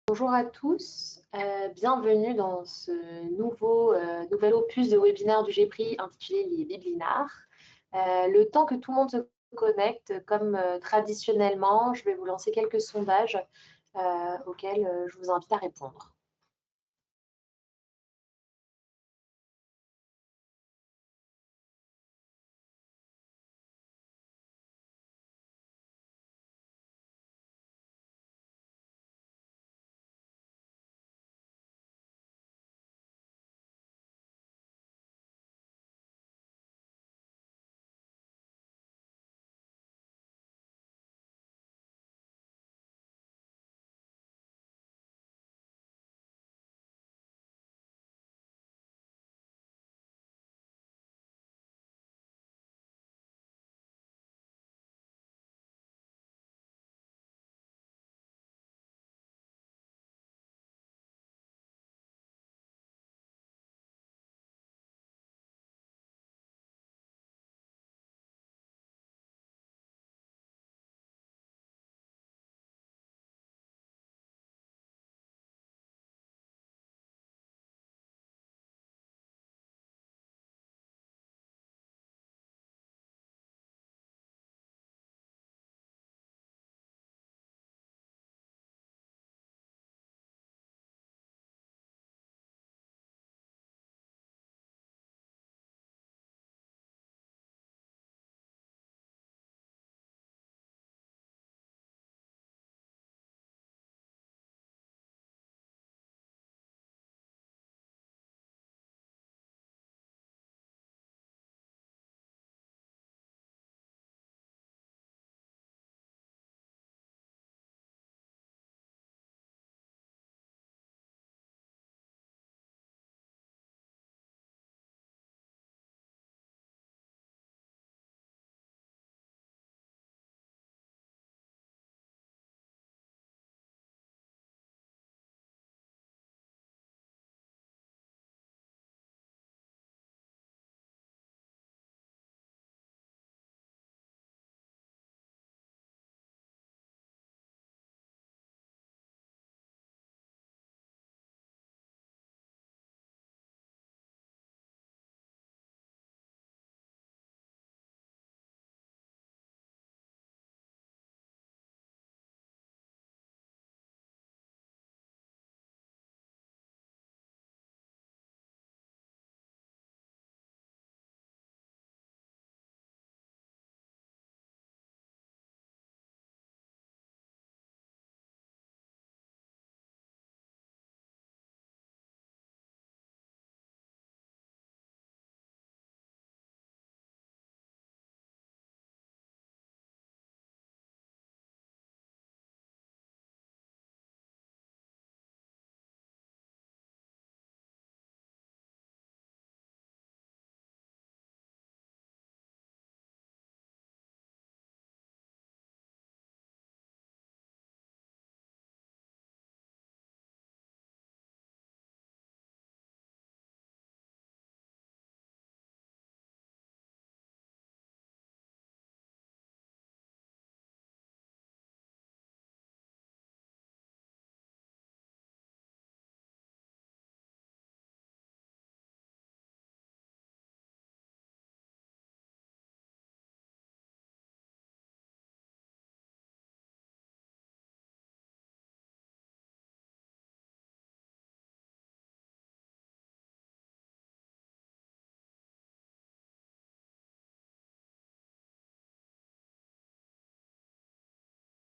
Bonjour à tous, bienvenue dans ce nouvel opus de webinaire du GPRI intitulé Les Biblinars. Le temps que tout le monde se connecte, comme traditionnellement, je vais vous lancer quelques sondages auxquels je vous invite à répondre.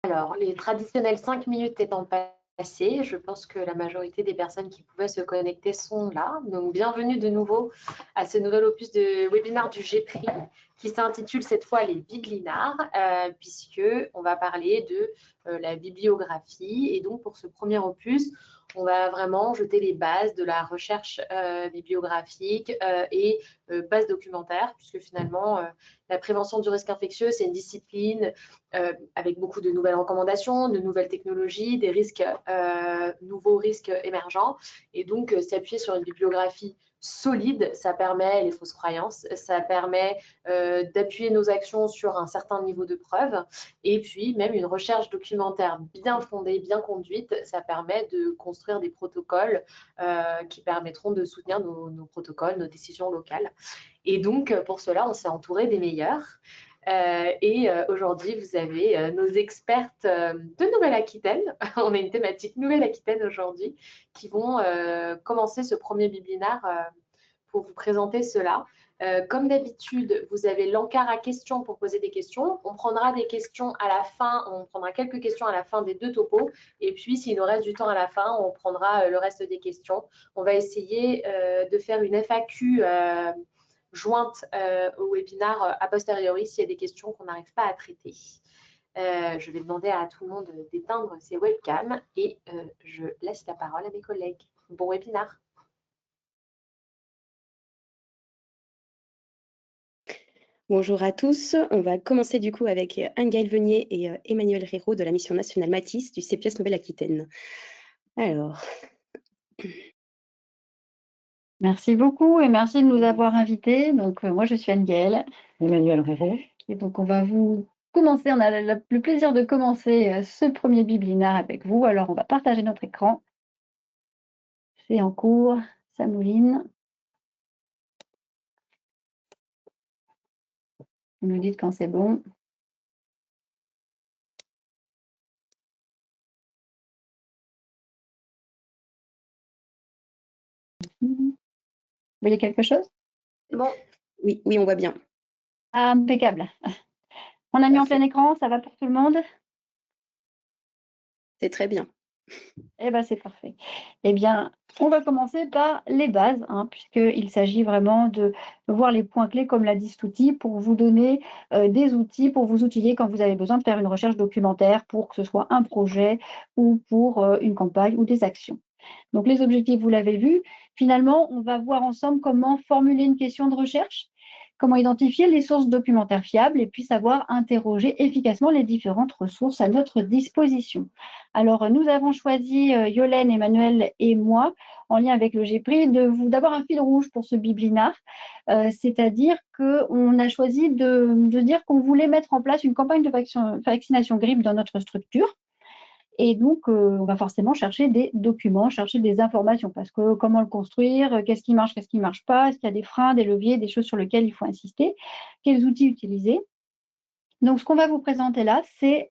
Alors, les traditionnels 5 minutes étant passées, je pense que la majorité des personnes qui pouvaient se connecter sont là. Donc, bienvenue de nouveau à ce nouvel opus de webinaire du GPRI qui s'intitule cette fois les Biblinars, puisqu'on va parler de la bibliographie. Et donc, pour ce premier opus, on va vraiment jeter les bases de la recherche bibliographique et base documentaire, puisque finalement, la prévention du risque infectieux, c'est une discipline avec beaucoup de nouvelles recommandations, de nouvelles technologies, des risques, nouveaux risques émergents. Et donc, s'appuyer sur une bibliographie solide, ça permet les fausses croyances, ça permet d'appuyer nos actions sur un certain niveau de preuve, et puis même une recherche documentaire bien fondée, bien conduite, ça permet de construire des protocoles qui permettront de soutenir nos protocoles, nos décisions locales. Et donc, pour cela, on s'est entouré des meilleurs. Aujourd'hui, vous avez nos expertes de Nouvelle-Aquitaine. On a une thématique Nouvelle-Aquitaine aujourd'hui qui vont commencer ce premier biblinar pour vous présenter cela. Comme d'habitude, vous avez l'encart à questions pour poser des questions. On prendra des questions à la fin, on prendra quelques questions à la fin des 2 topos. Et puis, s'il nous reste du temps à la fin, on prendra le reste des questions. On va essayer de faire une FAQ jointe au webinaire a posteriori s'il y a des questions qu'on n'arrive pas à traiter. Je vais demander à tout le monde d'éteindre ses webcams et je laisse la parole à mes collègues. Bon webinaire. Bonjour à tous. On va commencer du coup avec Anne-Gaëlle Venier et Emmanuel Réraud de la mission nationale Matisse du CPS Nouvelle-Aquitaine. Alors. Merci beaucoup et merci de nous avoir invités. Donc, moi, je suis Anne-Gaëlle. Emmanuel Réraud. Et donc, on va vous commencer. On a le plaisir de commencer ce premier biblinar avec vous. Alors, on va partager notre écran. C'est en cours. Ça mouline. Vous nous dites quand c'est bon. Vous voyez quelque chose? Bon. Oui, on voit bien. Ah, impeccable. On a mis en plein écran, ça va pour tout le monde? C'est très bien. Eh bien, c'est parfait. Eh bien, on va commencer par les bases, puisqu'il s'agit vraiment de voir les points clés, comme l'a dit cet outil, pour vous donner des outils, pour vous outiller quand vous avez besoin de faire une recherche documentaire, pour que ce soit un projet ou pour une campagne ou des actions. Donc, les objectifs, vous l'avez vu. Finalement, on va voir ensemble comment formuler une question de recherche, comment identifier les sources documentaires fiables et puis savoir interroger efficacement les différentes ressources à notre disposition. Alors, nous avons choisi, Yolène, Emmanuel et moi, en lien avec le GEPRI, d'avoir un fil rouge pour ce biblinar, c'est-à-dire qu'on a choisi de dire qu'on voulait mettre en place une campagne de vaccination grippe dans notre structure. Et donc, on va forcément chercher des documents, chercher des informations, parce que comment le construire, qu'est-ce qui marche pas, est-ce qu'il y a des freins, des leviers, des choses sur lesquelles il faut insister, quels outils utiliser. Donc, ce qu'on va vous présenter là, c'est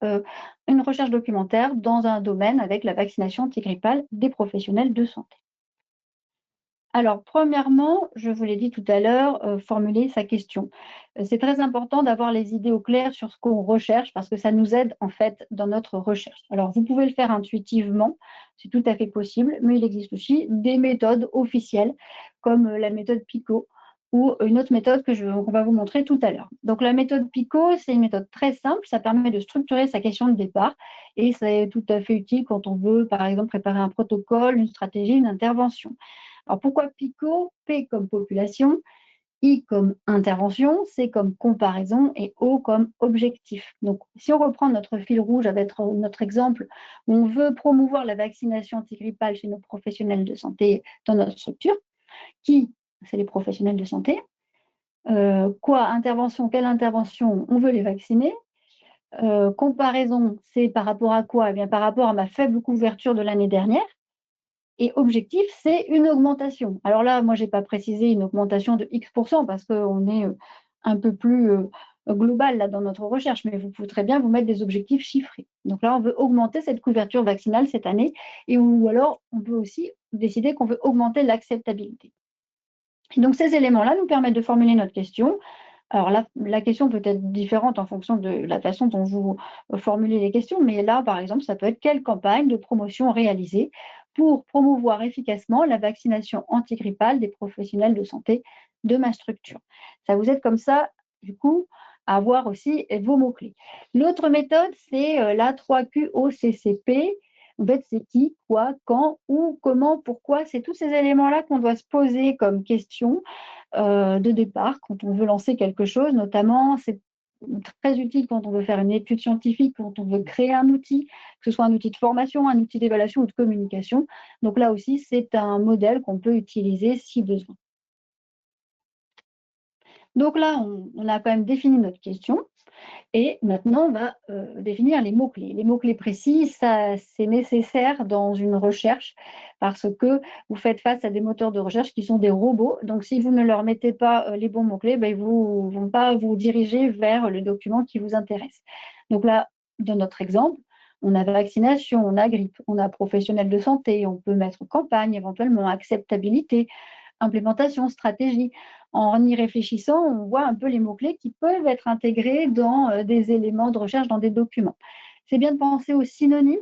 une recherche documentaire dans un domaine avec la vaccination antigrippale des professionnels de santé. Alors, premièrement, je vous l'ai dit tout à l'heure, formuler sa question. C'est très important d'avoir les idées au clair sur ce qu'on recherche parce que ça nous aide en fait dans notre recherche. Alors, vous pouvez le faire intuitivement, c'est tout à fait possible, mais il existe aussi des méthodes officielles comme la méthode PICO ou une autre méthode qu'on va vous montrer tout à l'heure. Donc, la méthode PICO, c'est une méthode très simple, ça permet de structurer sa question de départ et c'est tout à fait utile quand on veut, par exemple, préparer un protocole, une stratégie, une intervention. Alors, pourquoi PICO? P comme population, I comme intervention, C comme comparaison et O comme objectif. Donc, si on reprend notre fil rouge avec notre exemple où on veut promouvoir la vaccination antigrippale chez nos professionnels de santé dans notre structure, qui? C'est les professionnels de santé. Quoi? Intervention, quelle intervention? On veut les vacciner. Comparaison, c'est par rapport à quoi? Eh bien, par rapport à ma faible couverture de l'année dernière. Et objectif, c'est une augmentation. Alors là, moi, je n'ai pas précisé une augmentation de X% parce qu'on est un peu plus global là, dans notre recherche, mais vous pouvez très bien vous mettre des objectifs chiffrés. Donc là, on veut augmenter cette couverture vaccinale cette année, ou alors on peut aussi décider qu'on veut augmenter l'acceptabilité. Et donc ces éléments-là nous permettent de formuler notre question. Alors là, la question peut être différente en fonction de la façon dont vous formulez les questions, mais là, par exemple, ça peut être quelle campagne de promotion réaliser pour promouvoir efficacement la vaccination antigrippale des professionnels de santé de ma structure. Ça vous aide comme ça, du coup, à avoir aussi vos mots-clés. L'autre méthode, c'est la 3QOCCP. En fait, c'est qui, quoi, quand, où, comment, pourquoi. C'est tous ces éléments-là qu'on doit se poser comme question de départ quand on veut lancer quelque chose. Notamment, c'est très utile quand on veut faire une étude scientifique, quand on veut créer un outil, que ce soit un outil de formation, un outil d'évaluation ou de communication. Donc là aussi, c'est un modèle qu'on peut utiliser si besoin. Donc là, on a quand même défini notre question. Et maintenant, on va définir les mots-clés. Les mots-clés précis, ça, c'est nécessaire dans une recherche parce que vous faites face à des moteurs de recherche qui sont des robots. Donc, si vous ne leur mettez pas les bons mots-clés, ben, ils ne vont pas vous diriger vers le document qui vous intéresse. Donc là, dans notre exemple, on a vaccination, on a grippe, on a professionnel de santé, on peut mettre campagne, éventuellement acceptabilité, implémentation, stratégie. En y réfléchissant, on voit un peu les mots-clés qui peuvent être intégrés dans des éléments de recherche dans des documents. C'est bien de penser aux synonymes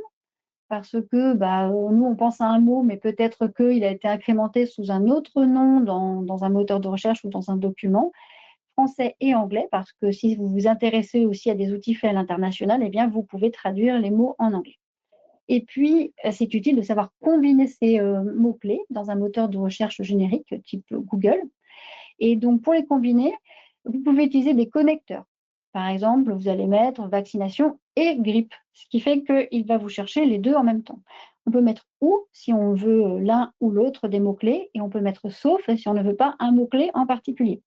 parce que nous, on pense à un mot, mais peut-être qu'il a été incrémenté sous un autre nom dans un moteur de recherche ou dans un document, français et anglais, parce que si vous vous intéressez aussi à des outils faits à l'international, eh bien, vous pouvez traduire les mots en anglais. Et puis, c'est utile de savoir combiner ces mots-clés dans un moteur de recherche générique type Google. Et donc, pour les combiner, vous pouvez utiliser des connecteurs. Par exemple, vous allez mettre vaccination et grippe, ce qui fait qu'il va vous chercher les deux en même temps. On peut mettre ou si on veut l'un ou l'autre des mots-clés, et on peut mettre sauf si on ne veut pas un mot-clé en particulier.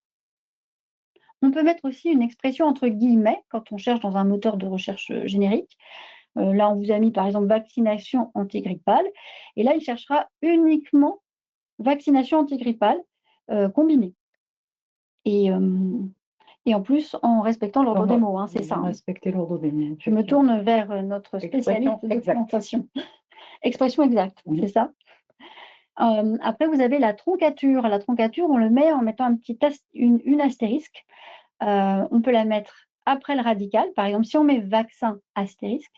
On peut mettre aussi une expression entre guillemets quand on cherche dans un moteur de recherche générique. Là, on vous a mis par exemple vaccination antigrippale, et là, il cherchera uniquement vaccination antigrippale combinée. Et en plus, en respectant l'ordre des mots, c'est ça. Respecter l'ordre des mots. Je me tourne vers notre spécialiste de documentation. Expression exacte, c'est ça. Après, vous avez la troncature. La troncature, on le met en mettant une astérisque. On peut la mettre après le radical. Par exemple, si on met vaccin astérisque,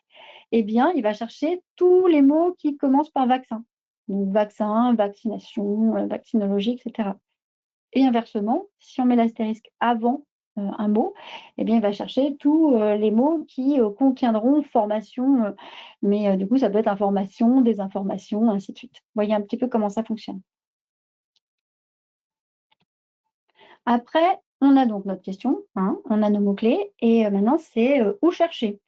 eh bien, il va chercher tous les mots qui commencent par vaccin. Donc, vaccin, vaccination, vaccinologie, etc. Et inversement, si on met l'astérisque avant un mot, eh bien, il va chercher tous les mots qui contiendront formation, mais du coup, ça peut être information, désinformation, ainsi de suite. Vous voyez un petit peu comment ça fonctionne. Après, on a donc notre question, on a nos mots-clés, et maintenant, c'est où chercher.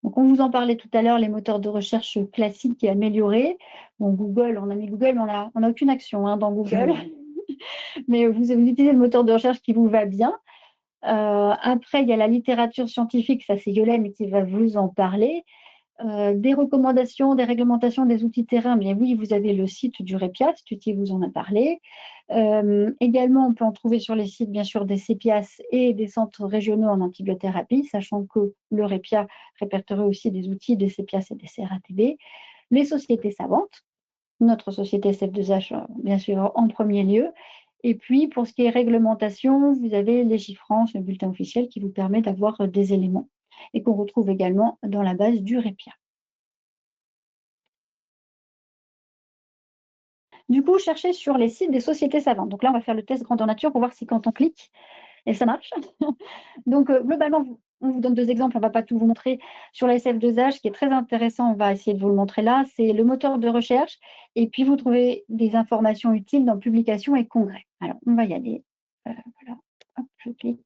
Donc, on vous en parlait tout à l'heure, les moteurs de recherche classiques et améliorés. Bon, Google, on a mis Google, mais on n'a aucune action dans Google. Mais vous utilisez le moteur de recherche qui vous va bien. Après, il y a la littérature scientifique, ça c'est Yolène qui va vous en parler. Des recommandations, des réglementations, des outils terrain, bien oui, vous avez le site du REPIAS, Tuti vous en a parlé. Également, on peut en trouver sur les sites, bien sûr, des CEPIAS et des centres régionaux en antibiothérapie, sachant que le REPIA répertorie aussi des outils des CEPIAS et des CRATB. Les sociétés savantes, notre société SF2H, bien sûr, en premier lieu. Et puis, pour ce qui est réglementation, vous avez Légifrance, le bulletin officiel, qui vous permet d'avoir des éléments et qu'on retrouve également dans la base du REPIA. Du coup, cherchez sur les sites des sociétés savantes. Donc là, on va faire le test grandeur nature pour voir si quand on clique, et ça marche. Donc, globalement, on vous donne deux exemples, on ne va pas tout vous montrer. Sur la SF2H, ce qui est très intéressant, on va essayer de vous le montrer là, c'est le moteur de recherche, et puis vous trouvez des informations utiles dans publications et congrès. Alors, on va y aller. Voilà, hop, je clique.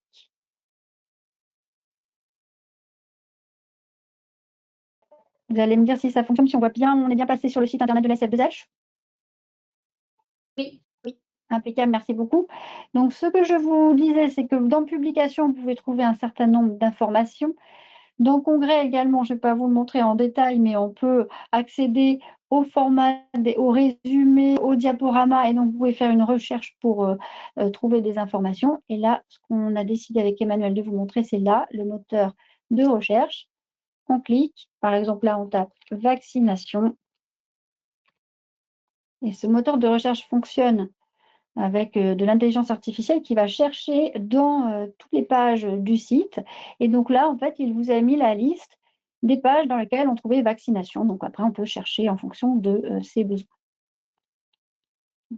Vous allez me dire si ça fonctionne, si on voit bien, on est bien passé sur le site internet de la SF2H. Oui. Impeccable, merci beaucoup. Donc, ce que je vous disais, c'est que dans publication, vous pouvez trouver un certain nombre d'informations. Dans Congrès également, je ne vais pas vous le montrer en détail, mais on peut accéder au format, au résumé, au diaporama, et donc vous pouvez faire une recherche pour trouver des informations. Et là, ce qu'on a décidé avec Emmanuel de vous montrer, c'est là, le moteur de recherche. On clique, par exemple là, on tape vaccination. Et ce moteur de recherche fonctionne avec de l'intelligence artificielle qui va chercher dans toutes les pages du site. Et donc là, en fait, il vous a mis la liste des pages dans lesquelles on trouvait vaccination. Donc après, on peut chercher en fonction de ses besoins.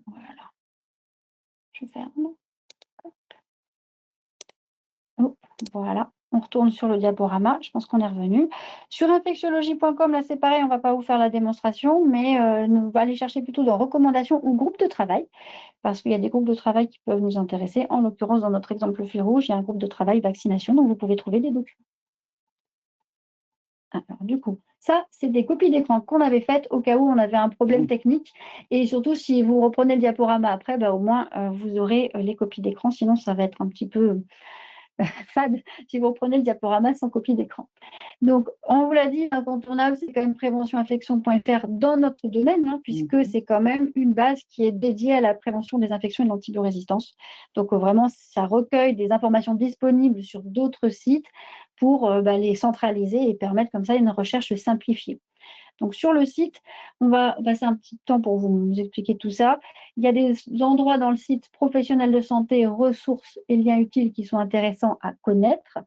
Voilà. Je ferme. Oh, voilà. On retourne sur le diaporama. Je pense qu'on est revenu. Sur infectiologie.com, là, c'est pareil, on ne va pas vous faire la démonstration, mais on va aller chercher plutôt dans recommandations ou groupes de travail, parce qu'il y a des groupes de travail qui peuvent nous intéresser. En l'occurrence, dans notre exemple fil rouge, il y a un groupe de travail vaccination, donc vous pouvez trouver des documents. Alors, du coup, ça, c'est des copies d'écran qu'on avait faites au cas où on avait un problème technique. Et surtout, si vous reprenez le diaporama après, bah, au moins, vous aurez les copies d'écran. Sinon, ça va être un petit peu fade si vous reprenez le diaporama sans copie d'écran. Donc, on vous l'a dit, incontournable, c'est quand même préventioninfection.fr dans notre domaine, puisque c'est quand même une base qui est dédiée à la prévention des infections et de l'antibiorésistance. Donc, vraiment, ça recueille des informations disponibles sur d'autres sites pour les centraliser et permettre comme ça une recherche simplifiée. Donc, sur le site, on va passer un petit temps pour vous expliquer tout ça. Il y a des endroits dans le site professionnels de santé, ressources et liens utiles qui sont intéressants à connaître,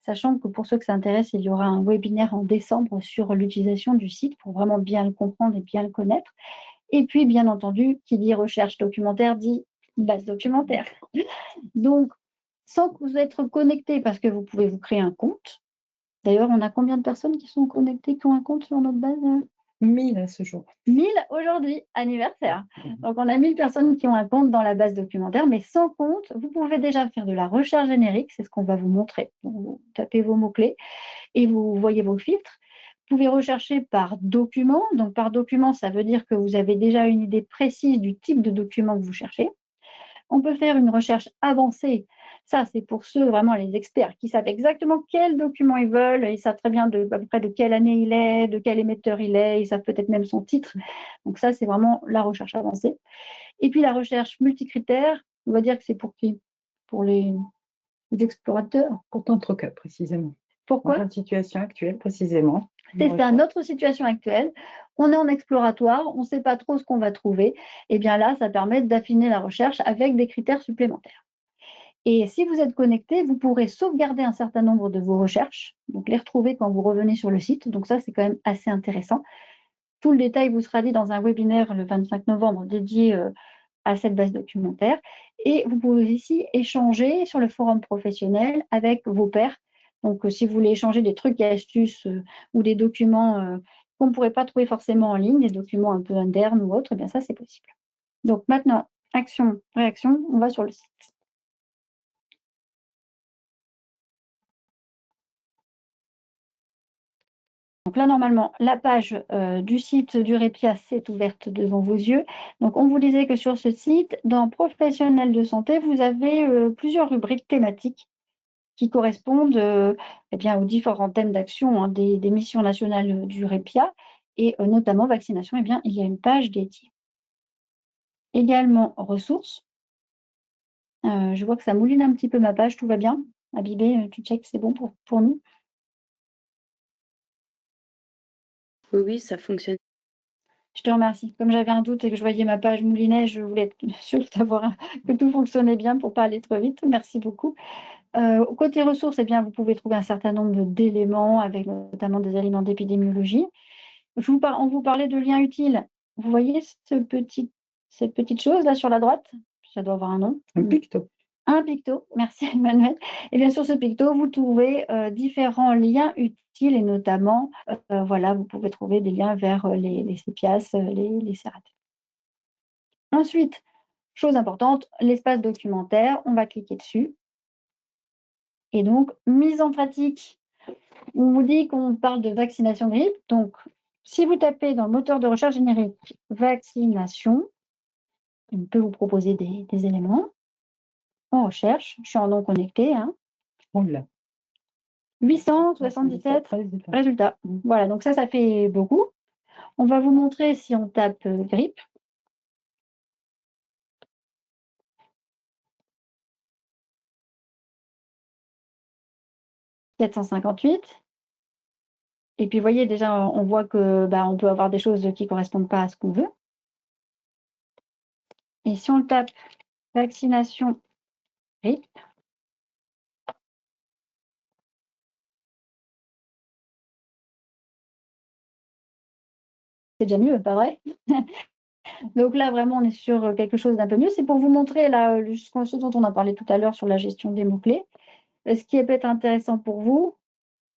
sachant que pour ceux que ça intéresse, il y aura un webinaire en décembre sur l'utilisation du site pour vraiment bien le comprendre et bien le connaître. Et puis, bien entendu, qui dit recherche documentaire dit base documentaire. Donc, sans vous être connecté, parce que vous pouvez vous créer un compte. D'ailleurs, on a combien de personnes qui sont connectées, qui ont un compte sur notre base 1000 à ce jour. 1000 aujourd'hui, anniversaire. Donc, on a 1000 personnes qui ont un compte dans la base documentaire, mais sans compte, vous pouvez déjà faire de la recherche générique, c'est ce qu'on va vous montrer. Vous tapez vos mots-clés et vous voyez vos filtres. Vous pouvez rechercher par document. Donc, par document, ça veut dire que vous avez déjà une idée précise du type de document que vous cherchez. On peut faire une recherche avancée. Ça, c'est pour ceux, vraiment les experts, qui savent exactement quel document ils veulent. Ils savent très bien à peu près de quelle année il est, de quel émetteur il est. Ils savent peut-être même son titre. Donc ça, c'est vraiment la recherche avancée. Et puis la recherche multicritère, on va dire que c'est pour qui? Pour les explorateurs. Pour notre cas, précisément. Pourquoi? Dans la situation actuelle, précisément. C'est ça, notre situation actuelle. On est en exploratoire, on ne sait pas trop ce qu'on va trouver. Et bien là, ça permet d'affiner la recherche avec des critères supplémentaires. Et si vous êtes connecté, vous pourrez sauvegarder un certain nombre de vos recherches, donc les retrouver quand vous revenez sur le site. Donc ça, c'est quand même assez intéressant. Tout le détail vous sera dit dans un webinaire le 25 novembre dédié à cette base documentaire. Et vous pouvez ici échanger sur le forum professionnel avec vos pairs. Donc, si vous voulez échanger des trucs et astuces ou des documents qu'on ne pourrait pas trouver forcément en ligne, des documents un peu internes ou autres, eh bien ça, c'est possible. Donc maintenant, action, réaction, on va sur le site. Donc là, normalement, la page du site du REPIA s'est ouverte devant vos yeux. Donc, on vous disait que sur ce site, dans Professionnels de santé, vous avez plusieurs rubriques thématiques qui correspondent aux différents thèmes d'action des missions nationales du REPIA et notamment vaccination. Il y a une page dédiée. Également, ressources. Je vois que ça mouline un petit peu ma page, tout va bien. Abibé, tu checkes, c'est bon pour nous? Oui, ça fonctionne. Je te remercie. Comme j'avais un doute et que je voyais ma page moulinait, je voulais être sûre que tout fonctionnait bien pour ne pas aller trop vite. Merci beaucoup. Côté ressources, vous pouvez trouver un certain nombre d'éléments, avec notamment des éléments d'épidémiologie. On vous parlait de liens utiles. Vous voyez cette petite chose là sur la droite? Ça doit avoir un nom. Un picto. Un picto, merci Emmanuel. Et bien sur ce picto, vous trouvez différents liens utiles et notamment, vous pouvez trouver des liens vers les CEPIAS, les CERAT. Ensuite, chose importante, l'espace documentaire, on va cliquer dessus. Et donc, mise en pratique, on vous dit qu'on parle de vaccination grippe. Donc, si vous tapez dans le moteur de recherche générique vaccination, on peut vous proposer des éléments. On recherche, je suis en non connecté. On l'a. 877 résultats. Voilà, donc ça fait beaucoup. On va vous montrer si on tape grippe. « 458. Et puis, vous voyez, déjà, on voit que on peut avoir des choses qui ne correspondent pas à ce qu'on veut. Et si on tape vaccination grippe, c'est déjà mieux, pas vrai? Donc là, vraiment, on est sur quelque chose d'un peu mieux. C'est pour vous montrer là, ce dont on a parlé tout à l'heure sur la gestion des mots-clés. Ce qui peut être intéressant pour vous,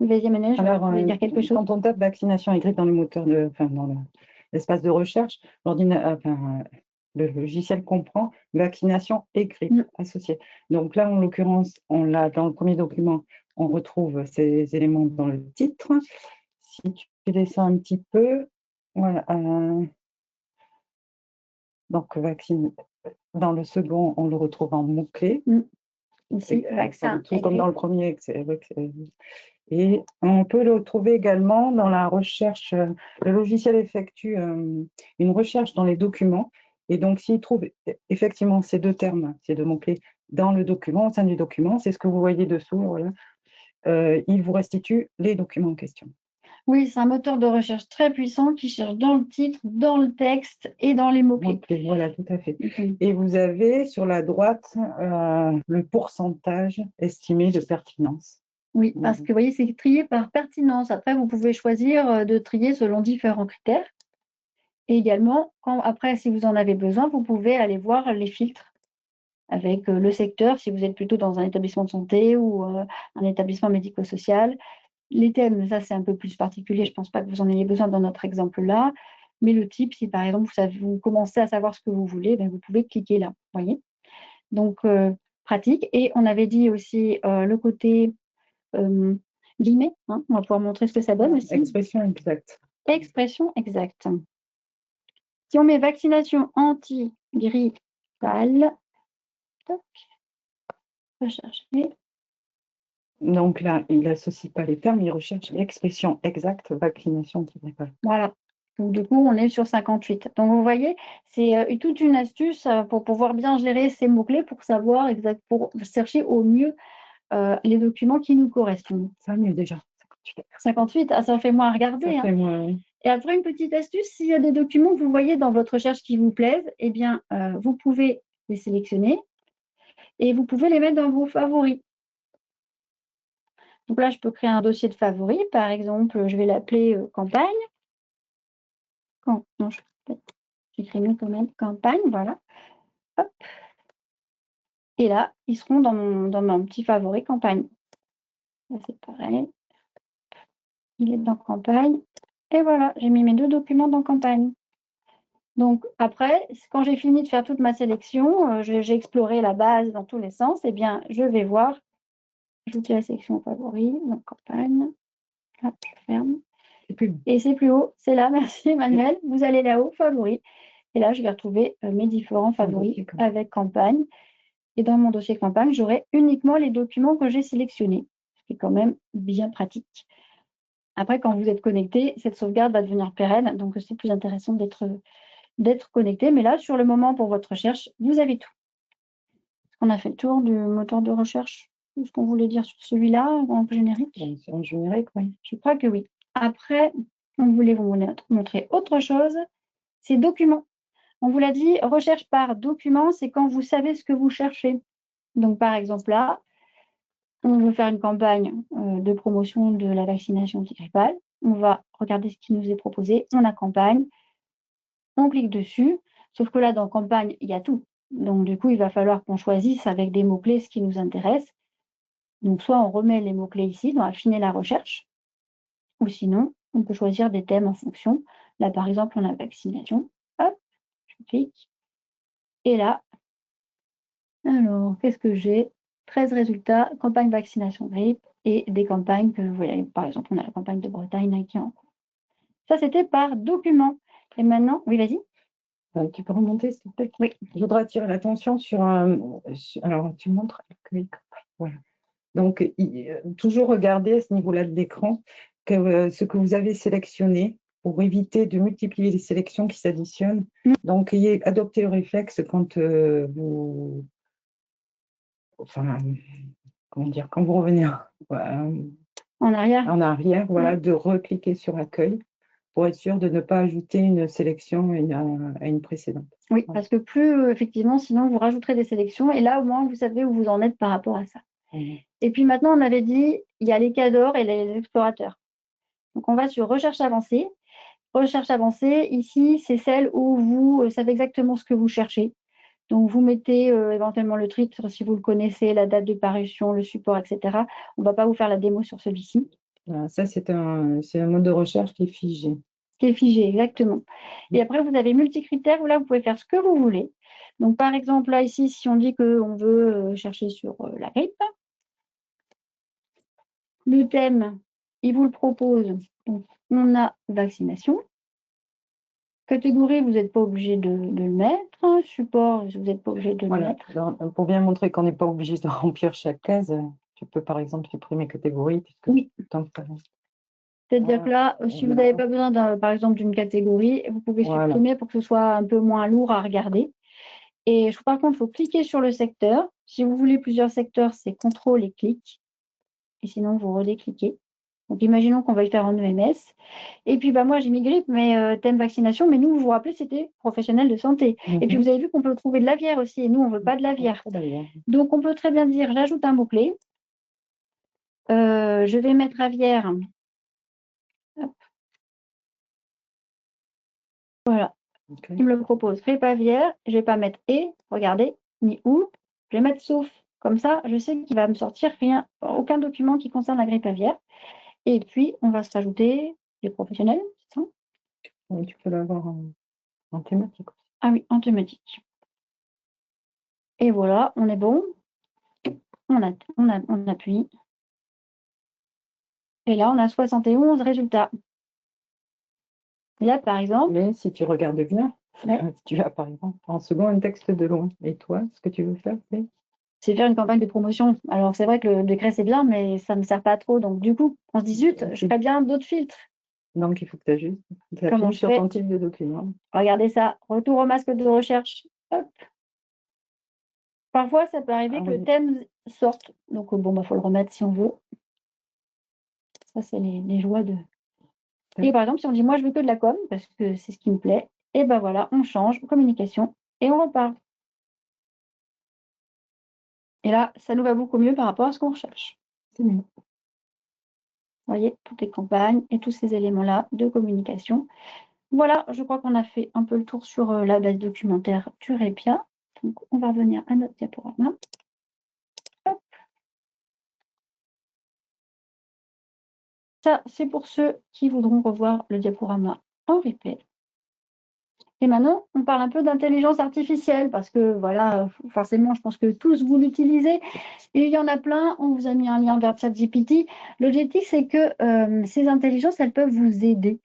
vas-y Emmanuel, je voulais dire quelque chose. Quand on tape vaccination et grippe dans le moteur dans l'espace de recherche, le logiciel comprend vaccination et grippe associées. Donc là, en l'occurrence, on l'a dans le premier document, on retrouve ces éléments dans le titre. si tu descends un petit peu, voilà. Donc, vaccine. Dans le second, on le retrouve en mots-clés. Ici, Pas vaccin du tout comme dans aigu. le premier. Et on peut le retrouver également dans la recherche. Le logiciel effectue une recherche dans les documents. Et donc, s'il trouve effectivement ces deux termes, ces deux mots-clés, dans le document, au sein du document, c'est ce que vous voyez dessous, voilà, il vous restitue les documents en question. Oui, c'est un moteur de recherche très puissant qui cherche dans le titre, dans le texte et dans les mots-clés. Ok, voilà, tout à fait. Et vous avez sur la droite le pourcentage estimé de pertinence. Oui, parce que vous voyez, c'est trié par pertinence. Après, vous pouvez choisir de trier selon différents critères. Et également, après, si vous en avez besoin, vous pouvez aller voir les filtres avec le secteur, si vous êtes plutôt dans un établissement de santé ou un établissement médico-social. Les thèmes, ça c'est un peu plus particulier, je ne pense pas que vous en ayez besoin dans notre exemple-là. Mais le type, si par exemple vous commencez à savoir ce que vous voulez, ben, vous pouvez cliquer là, voyez. Donc, pratique. Et on avait dit aussi le côté guillemets, hein, on va pouvoir montrer ce que ça donne aussi. Expression exacte. Expression exacte. Si on met vaccination anti-grippale, rechercher. Donc là, il n'associe pas les termes, il recherche l'expression exacte, vaccination anti-grippale. Voilà. Donc, du coup, on est sur 58. Donc, vous voyez, c'est toute une astuce pour pouvoir bien gérer ces mots-clés pour savoir pour chercher au mieux les documents qui nous correspondent. Ça mieux déjà. 58, ah, ça fait moins à regarder. Ça fait moins, oui. Et après, une petite astuce, s'il y a des documents que vous voyez dans votre recherche qui vous plaisent, eh bien, vous pouvez les sélectionner et vous pouvez les mettre dans vos favoris. Donc là, je peux créer un dossier de favoris. Par exemple, je vais l'appeler campagne. Non, j'écris mieux quand même campagne, voilà. Hop. Et là, ils seront dans mon petit favori campagne. Là, c'est pareil. Il est dans campagne. Et voilà, j'ai mis mes deux documents dans campagne. Donc après, quand j'ai fini de faire toute ma sélection, j'ai exploré la base dans tous les sens, eh bien, je vais voir, ajouter la sélection favoris, donc campagne, hop, je ferme. Et c'est plus haut, c'est là, merci Emmanuel, vous allez là-haut, favoris. Et là, je vais retrouver mes différents favoris avec campagne. Et dans mon dossier campagne, j'aurai uniquement les documents que j'ai sélectionnés, ce qui est quand même bien pratique. Après, quand vous êtes connecté, cette sauvegarde va devenir pérenne, donc c'est plus intéressant d'être connecté. Mais là, sur le moment pour votre recherche, vous avez tout. On a fait le tour du moteur de recherche. Ce qu'on voulait dire sur celui-là, en générique. En générique, oui. Je crois que oui. Après, on voulait vous montrer autre chose. C'est documents. On vous l'a dit, recherche par document, c'est quand vous savez ce que vous cherchez. Donc, par exemple, là, on veut faire une campagne de promotion de la vaccination antigrippale. On va regarder ce qui nous est proposé. On a campagne. On clique dessus. Sauf que là, dans campagne, il y a tout. Donc, du coup, il va falloir qu'on choisisse avec des mots-clés ce qui nous intéresse. Donc, soit on remet les mots-clés ici, dans affiner la recherche, ou sinon, on peut choisir des thèmes en fonction. Là, par exemple, on a vaccination. Hop, je clique. Et là, alors, qu'est-ce que j'ai? 13 résultats, campagne vaccination grippe et des campagnes que vous voyez. Par exemple, on a la campagne de Bretagne qui est en cours. Ça, c'était par document. Et maintenant, oui, vas-y. Tu peux remonter, s'il te plaît? Oui. Je voudrais attirer l'attention sur alors, tu montres voilà. Donc, toujours regarder à ce niveau-là de l'écran ce que vous avez sélectionné pour éviter de multiplier les sélections qui s'additionnent. Donc, adoptez le réflexe quand vous... Enfin, comment dire, quand vous revenez en arrière, voilà, de recliquer sur accueil pour être sûr de ne pas ajouter une sélection à une précédente. Oui, parce que plus, effectivement, sinon vous rajouterez des sélections et là, au moins, vous savez où vous en êtes par rapport à ça. Et puis maintenant, on avait dit, il y a les cadors et les explorateurs. Donc, on va sur recherche avancée. Recherche avancée, ici, c'est celle où vous savez exactement ce que vous cherchez. Donc, vous mettez éventuellement le titre si vous le connaissez, la date de parution, le support, etc. On ne va pas vous faire la démo sur celui-ci. Voilà, ça, c'est un mode de recherche qui est figé. Qui est figé, exactement. Et après, vous avez multicritères où là, vous pouvez faire ce que vous voulez. Donc, par exemple, là, ici, si on dit qu'on veut chercher sur la grippe, le thème, il vous le propose. Donc, on a vaccination. Catégorie, vous n'êtes pas obligé de le mettre. Support, vous n'êtes pas obligé de le Voilà. mettre. Pour bien montrer qu'on n'est pas obligé de remplir chaque case, tu peux par exemple supprimer catégorie, puisque Oui. tant que ça- C'est-à-dire que là, si vous n'avez pas besoin, par exemple, d'une catégorie, vous pouvez Voilà. supprimer pour que ce soit un peu moins lourd à regarder. Et par contre, il faut cliquer sur le secteur. Si vous voulez plusieurs secteurs, c'est CTRL et clic. Et sinon, vous redécliquez. Donc, imaginons qu'on va le faire en EMS. Et puis, moi, j'ai mis grippe, mais thème vaccination. Mais nous, vous vous rappelez, c'était professionnel de santé. Et puis, vous avez vu qu'on peut trouver de l'aviaire aussi. Et nous, on ne veut pas de l'aviaire. Donc, on peut très bien dire, j'ajoute un mot-clé. Je vais mettre aviaire. Hop. Voilà. Okay. Il me le propose. Grippe aviaire. Je ne vais pas mettre et, regardez, ni ou. Je vais mettre sauf. Comme ça, je sais qu'il va me sortir rien, aucun document qui concerne la grippe aviaire. Et puis, on va se rajouter les professionnels, c'est ça? Oui, tu peux l'avoir en thématique. Ah oui, en thématique. Et voilà, on est bon. On appuie. Et là, on a 71 résultats. Et là, par exemple, Mais si tu regardes bien, tu as par exemple en second un texte de loin. Et toi, ce que tu veux faire, c'est faire une campagne de promotion. Alors, c'est vrai que le décret, c'est bien, mais ça ne me sert pas trop. Donc, du coup, on se dit, zut, je ferais bien d'autres filtres. Donc, il faut que tu ajustes. Tu Comment appuies je sur fais? ton type de document. Regardez ça. Retour au masque de recherche. Hop. Parfois, ça peut arriver que le thème sorte. Donc, faut le remettre si on veut. Ça, c'est les joies de... Et par exemple, si on dit, moi, je veux que de la com, parce que c'est ce qui me plaît, et voilà, on change, communication, et on repart. Et là, ça nous va beaucoup mieux par rapport à ce qu'on recherche. C'est mieux. Vous voyez, toutes les campagnes et tous ces éléments-là de communication. Voilà, je crois qu'on a fait un peu le tour sur la base documentaire du REPIA. Donc, on va revenir à notre diaporama. Hop. Ça, c'est pour ceux qui voudront revoir le diaporama en replay. Et maintenant, on parle un peu d'intelligence artificielle parce que, voilà, forcément, je pense que tous vous l'utilisez. Et il y en a plein. On vous a mis un lien vers ChatGPT. L'objectif, c'est que ces intelligences, elles peuvent vous aider.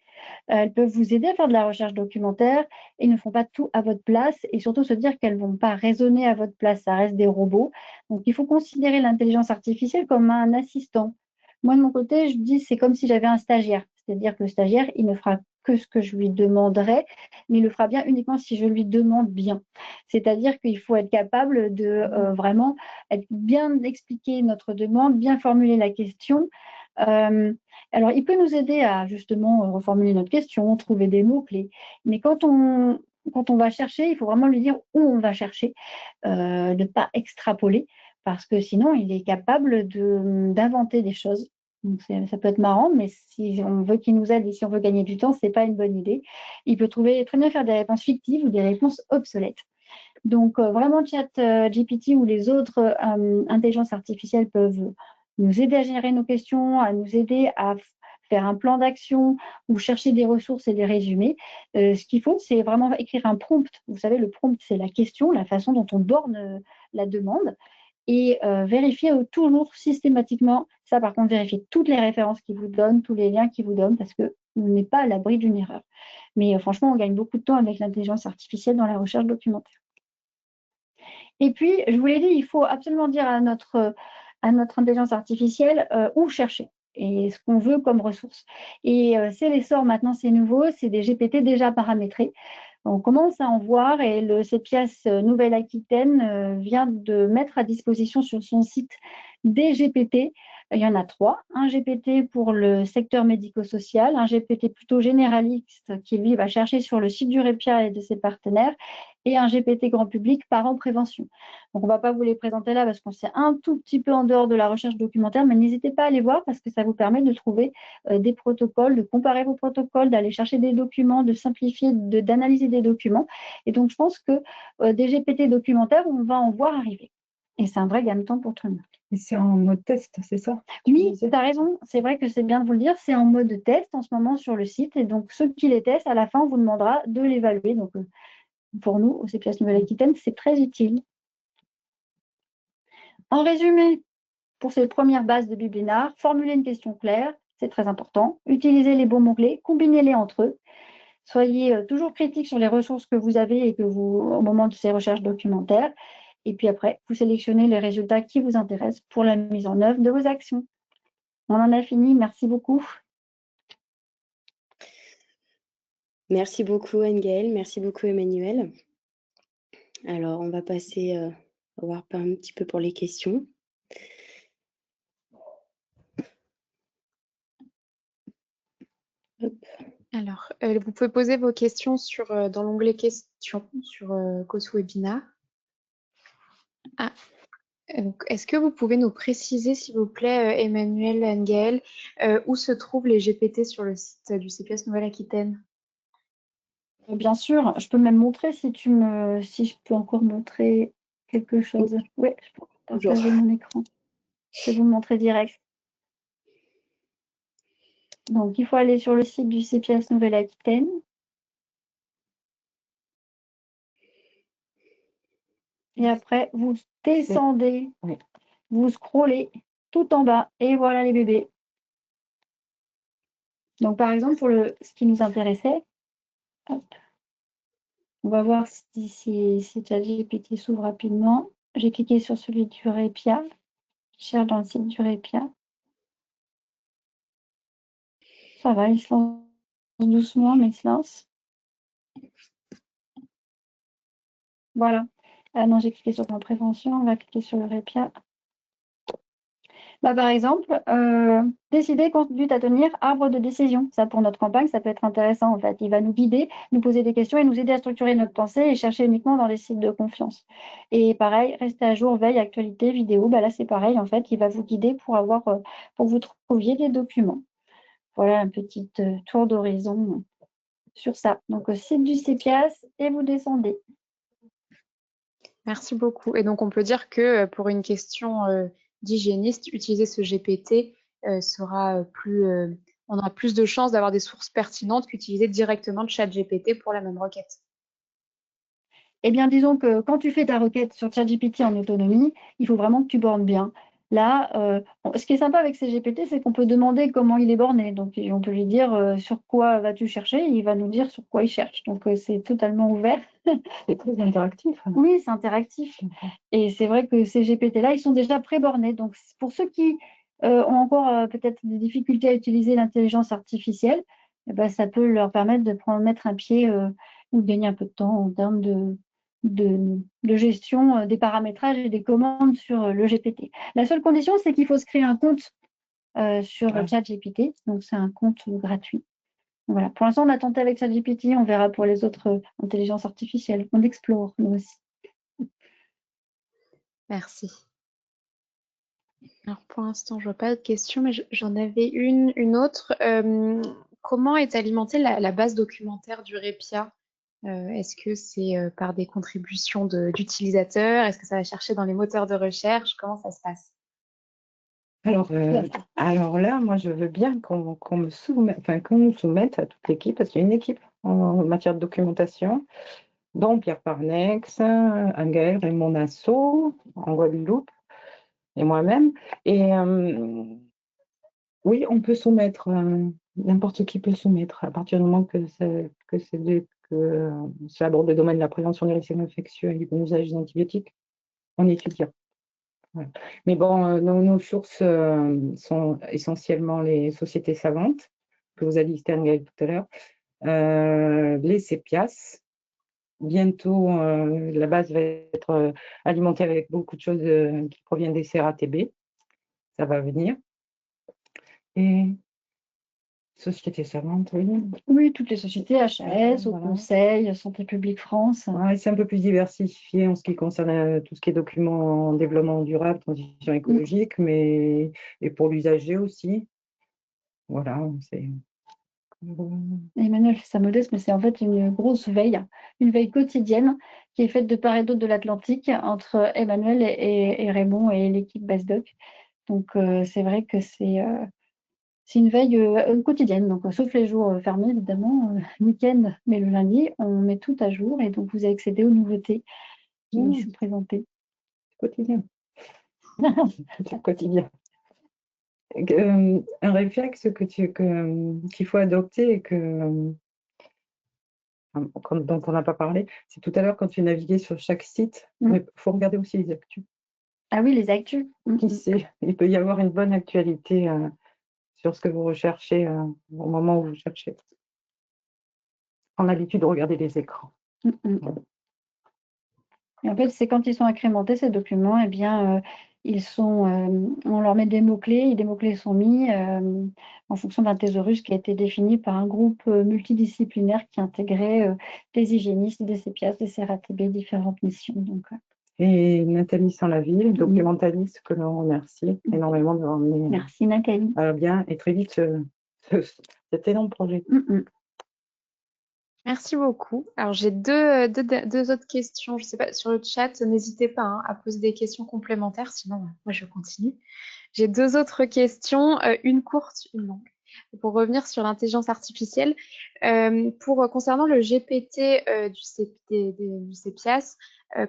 Elles peuvent vous aider à faire de la recherche documentaire et ne font pas tout à votre place et surtout se dire qu'elles ne vont pas raisonner à votre place. Ça reste des robots. Donc, il faut considérer l'intelligence artificielle comme un assistant. Moi, de mon côté, je dis c'est comme si j'avais un stagiaire. C'est-à-dire que le stagiaire, il ne fera que ce que je lui demanderai, mais il le fera bien uniquement si je lui demande bien. C'est-à-dire qu'il faut être capable de vraiment être bien expliquer notre demande, bien formuler la question. Alors, il peut nous aider à justement reformuler notre question, trouver des mots-clés. Mais quand on va chercher, il faut vraiment lui dire où on va chercher, de ne pas extrapoler, parce que sinon, il est capable d'inventer des choses. Donc, ça peut être marrant, mais si on veut qu'il nous aide et si on veut gagner du temps, ce n'est pas une bonne idée. Il peut très bien faire des réponses fictives ou des réponses obsolètes. Donc, vraiment, ChatGPT ou les autres intelligences artificielles peuvent nous aider à générer nos questions, à nous aider à faire un plan d'action ou chercher des ressources et des résumés. Ce qu'il faut, c'est vraiment écrire un prompt. Vous savez, le prompt, c'est la question, la façon dont on borne la demande. Et vérifier toujours systématiquement, ça par contre, vérifier toutes les références qu'ils vous donnent, tous les liens qu'ils vous donnent, parce qu'on n'est pas à l'abri d'une erreur. Mais franchement, on gagne beaucoup de temps avec l'intelligence artificielle dans la recherche documentaire. Et puis, je vous l'ai dit, il faut absolument dire à notre intelligence artificielle où chercher et ce qu'on veut comme ressource. Et c'est l'essor maintenant, c'est nouveau, c'est des GPT déjà paramétrés. On commence à en voir et le CEPIAS Nouvelle-Aquitaine vient de mettre à disposition sur son site des GPT. Il y en a 3. Un GPT pour le secteur médico-social, un GPT plutôt généraliste qui, lui, va chercher sur le site du REPIA et de ses partenaires, et un GPT grand public parents prévention. Donc, on ne va pas vous les présenter là parce qu'on c'est un tout petit peu en dehors de la recherche documentaire, mais n'hésitez pas à les voir parce que ça vous permet de trouver des protocoles, de comparer vos protocoles, d'aller chercher des documents, de simplifier, d'analyser des documents. Et donc, je pense que des GPT documentaires, on va en voir arriver. Et c'est un vrai gain de temps pour tout le monde. Et c'est en mode test, c'est ça? Oui, tu as raison. C'est vrai que c'est bien de vous le dire. C'est en mode test en ce moment sur le site. Et donc, ceux qui les testent, à la fin, on vous demandera de l'évaluer. Donc, pour nous, au CEPIAS Nouvelle-Aquitaine, c'est très utile. En résumé, pour cette première base de Biblinar, formuler une question claire, c'est très important. Utilisez les bons mots-clés, combinez-les entre eux. Soyez toujours critique sur les ressources que vous avez et que vous, au moment de ces recherches documentaires. Et puis après, vous sélectionnez les résultats qui vous intéressent pour la mise en œuvre de vos actions. On en a fini. Merci beaucoup. Merci beaucoup Anne-Gaëlle, merci beaucoup Emmanuel. Alors, on va passer voir un petit peu pour les questions. Hop. Alors, vous pouvez poser vos questions dans l'onglet questions sur GoToWebinar. Ah, donc, est-ce que vous pouvez nous préciser, s'il vous plaît, Emmanuel, Anne-Gaëlle, où se trouvent les GPT sur le site du CPS Nouvelle-Aquitaine? Bien sûr, je peux même montrer si je peux encore montrer quelque chose. Oui, je peux partager mon écran. Je vais vous le montrer direct. Donc, il faut aller sur le site du CPS Nouvelle-Aquitaine. Et après, vous descendez, Oui. vous scrollez tout en bas et voilà les bébés. Donc, par exemple, pour ce qui nous intéressait, hop, on va voir si ChatGPT s'ouvre rapidement. J'ai cliqué sur celui du Répia. Je cherche dans le site du Répia. Ça va, il se lance doucement, mais il se lance. Voilà. Ah non, j'ai cliqué sur en prévention. On va cliquer sur le Répia. Par exemple, décider conduite à tenir, arbre de décision. Ça, pour notre campagne, ça peut être intéressant en fait. Il va nous guider, nous poser des questions et nous aider à structurer notre pensée et chercher uniquement dans les sites de confiance. Et pareil, rester à jour, veille, actualité, vidéo. Là, c'est pareil en fait. Il va vous guider pour que vous trouviez des documents. Voilà un petit tour d'horizon sur ça. Donc, au site du CPIAS et vous descendez. Merci beaucoup. Et donc, on peut dire que pour une question d'hygiéniste, utiliser ce GPT on aura plus de chances d'avoir des sources pertinentes qu'utiliser directement de ChatGPT pour la même requête. Eh bien, disons que quand tu fais ta requête sur ChatGPT en autonomie, il faut vraiment que tu bornes bien. Là, ce qui est sympa avec ChatGPT, c'est qu'on peut demander comment il est borné. Donc, on peut lui dire sur quoi vas-tu chercher, il va nous dire sur quoi il cherche. Donc, c'est totalement ouvert. C'est très interactif. Oui, c'est interactif. Et c'est vrai que ces GPT-là, ils sont déjà pré-bornés. Donc, pour ceux qui ont encore peut-être des difficultés à utiliser l'intelligence artificielle, eh ben, ça peut leur permettre de mettre un pied ou de gagner un peu de temps en termes de gestion des paramétrages et des commandes sur le GPT. La seule condition, c'est qu'il faut se créer un compte sur ChatGPT. Donc, c'est un compte gratuit. Voilà. Pour l'instant, on a tenté avec ChatGPT. On verra pour les autres intelligences artificielles. On explore, nous aussi. Merci. Alors, pour l'instant, je ne vois pas de questions, mais j'en avais une autre. Comment est alimentée la base documentaire du Répia? Est-ce que c'est par des contributions d'utilisateurs? Est-ce que ça va chercher dans les moteurs de recherche? Comment ça se passe? Alors là, moi, je veux bien qu'on nous soumette à toute l'équipe, parce qu'il y a une équipe en matière de documentation, dont Pierre Parnex, Anne-Gaëlle, Raymond Nassau, en Guadeloupe, et moi-même. Et oui, on peut soumettre, n'importe qui peut soumettre, à partir du moment que ça aborde le domaine de la prévention des risques infectieux et du bon usage des antibiotiques, on étudie. Ouais. Mais bon, nos sources sont essentiellement les sociétés savantes, que vous avez listé tout à l'heure, les CEPIAS. Bientôt, la base va être alimentée avec beaucoup de choses qui proviennent des CRATB. Ça va venir. Et sociétés savantes, oui. Oui, toutes les sociétés, HAS, Au Voilà. Conseil, Santé publique France. Ouais, c'est un peu plus diversifié en ce qui concerne tout ce qui est documents en développement durable, transition écologique, mais et pour l'usager aussi. Voilà, c'est. Emmanuel fait sa modeste, mais c'est en fait une grosse veille, une veille quotidienne qui est faite de part et d'autre de l'Atlantique entre Emmanuel et Raymond et l'équipe BaseDoc. Donc, c'est vrai que c'est une veille quotidienne, donc sauf les jours fermés, évidemment, week-end, mais le lundi, on met tout à jour et donc vous accédez aux nouveautés qui sont présentées. Quotidien. C'est quotidien. Un réflexe qu'il faut adopter et dont on n'a pas parlé, c'est tout à l'heure quand tu naviguais sur chaque site, il faut regarder aussi les actus. Ah oui, les actus. Qui sait, il peut y avoir une bonne actualité sur ce que vous recherchez au moment où vous cherchez. On a l'habitude de regarder les écrans. Et en fait, c'est quand ils sont incrémentés, ces documents, eh bien, on leur met des mots-clés, et des mots-clés sont mis en fonction d'un thésaurus qui a été défini par un groupe multidisciplinaire qui intégrait des hygiénistes, des CPIAS, des CRATB, différentes missions. Donc, et Nathalie Sans-la-Ville, documentaliste, que l'on remercie énormément de ramener. Merci Nathalie. Bien, et très vite cet énorme projet. Merci beaucoup. Alors, j'ai deux autres questions. Je ne sais pas, sur le chat, n'hésitez pas hein, à poser des questions complémentaires, sinon, moi, je continue. J'ai deux autres questions, une courte, une longue. Pour revenir sur l'intelligence artificielle, concernant le GPT du CEPIAS,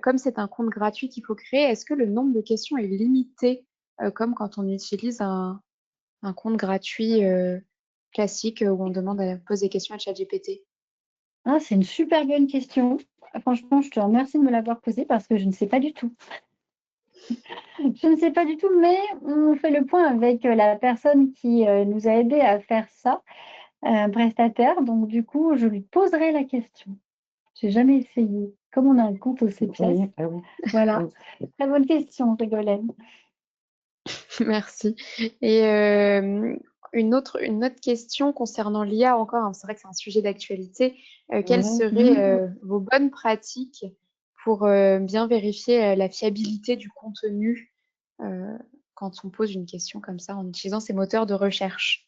comme c'est un compte gratuit qu'il faut créer, est-ce que le nombre de questions est limité, comme quand on utilise un compte gratuit classique où on demande à poser des questions à ChatGPT? Ah, c'est une super bonne question. Franchement, je te remercie de me l'avoir posée parce que je ne sais pas du tout. Je ne sais pas du tout, mais on fait le point avec la personne qui nous a aidés à faire ça, un prestataire. Donc, du coup, je lui poserai la question. Je n'ai jamais essayé. Comme on a un compte au CEPIAS. Oui. Voilà. Très bonne question, Ségolène. Merci. Et une autre question concernant l'IA encore, hein, c'est vrai que c'est un sujet d'actualité. Quelles seraient vos bonnes pratiques pour bien vérifier la fiabilité du contenu quand on pose une question comme ça en utilisant ces moteurs de recherche?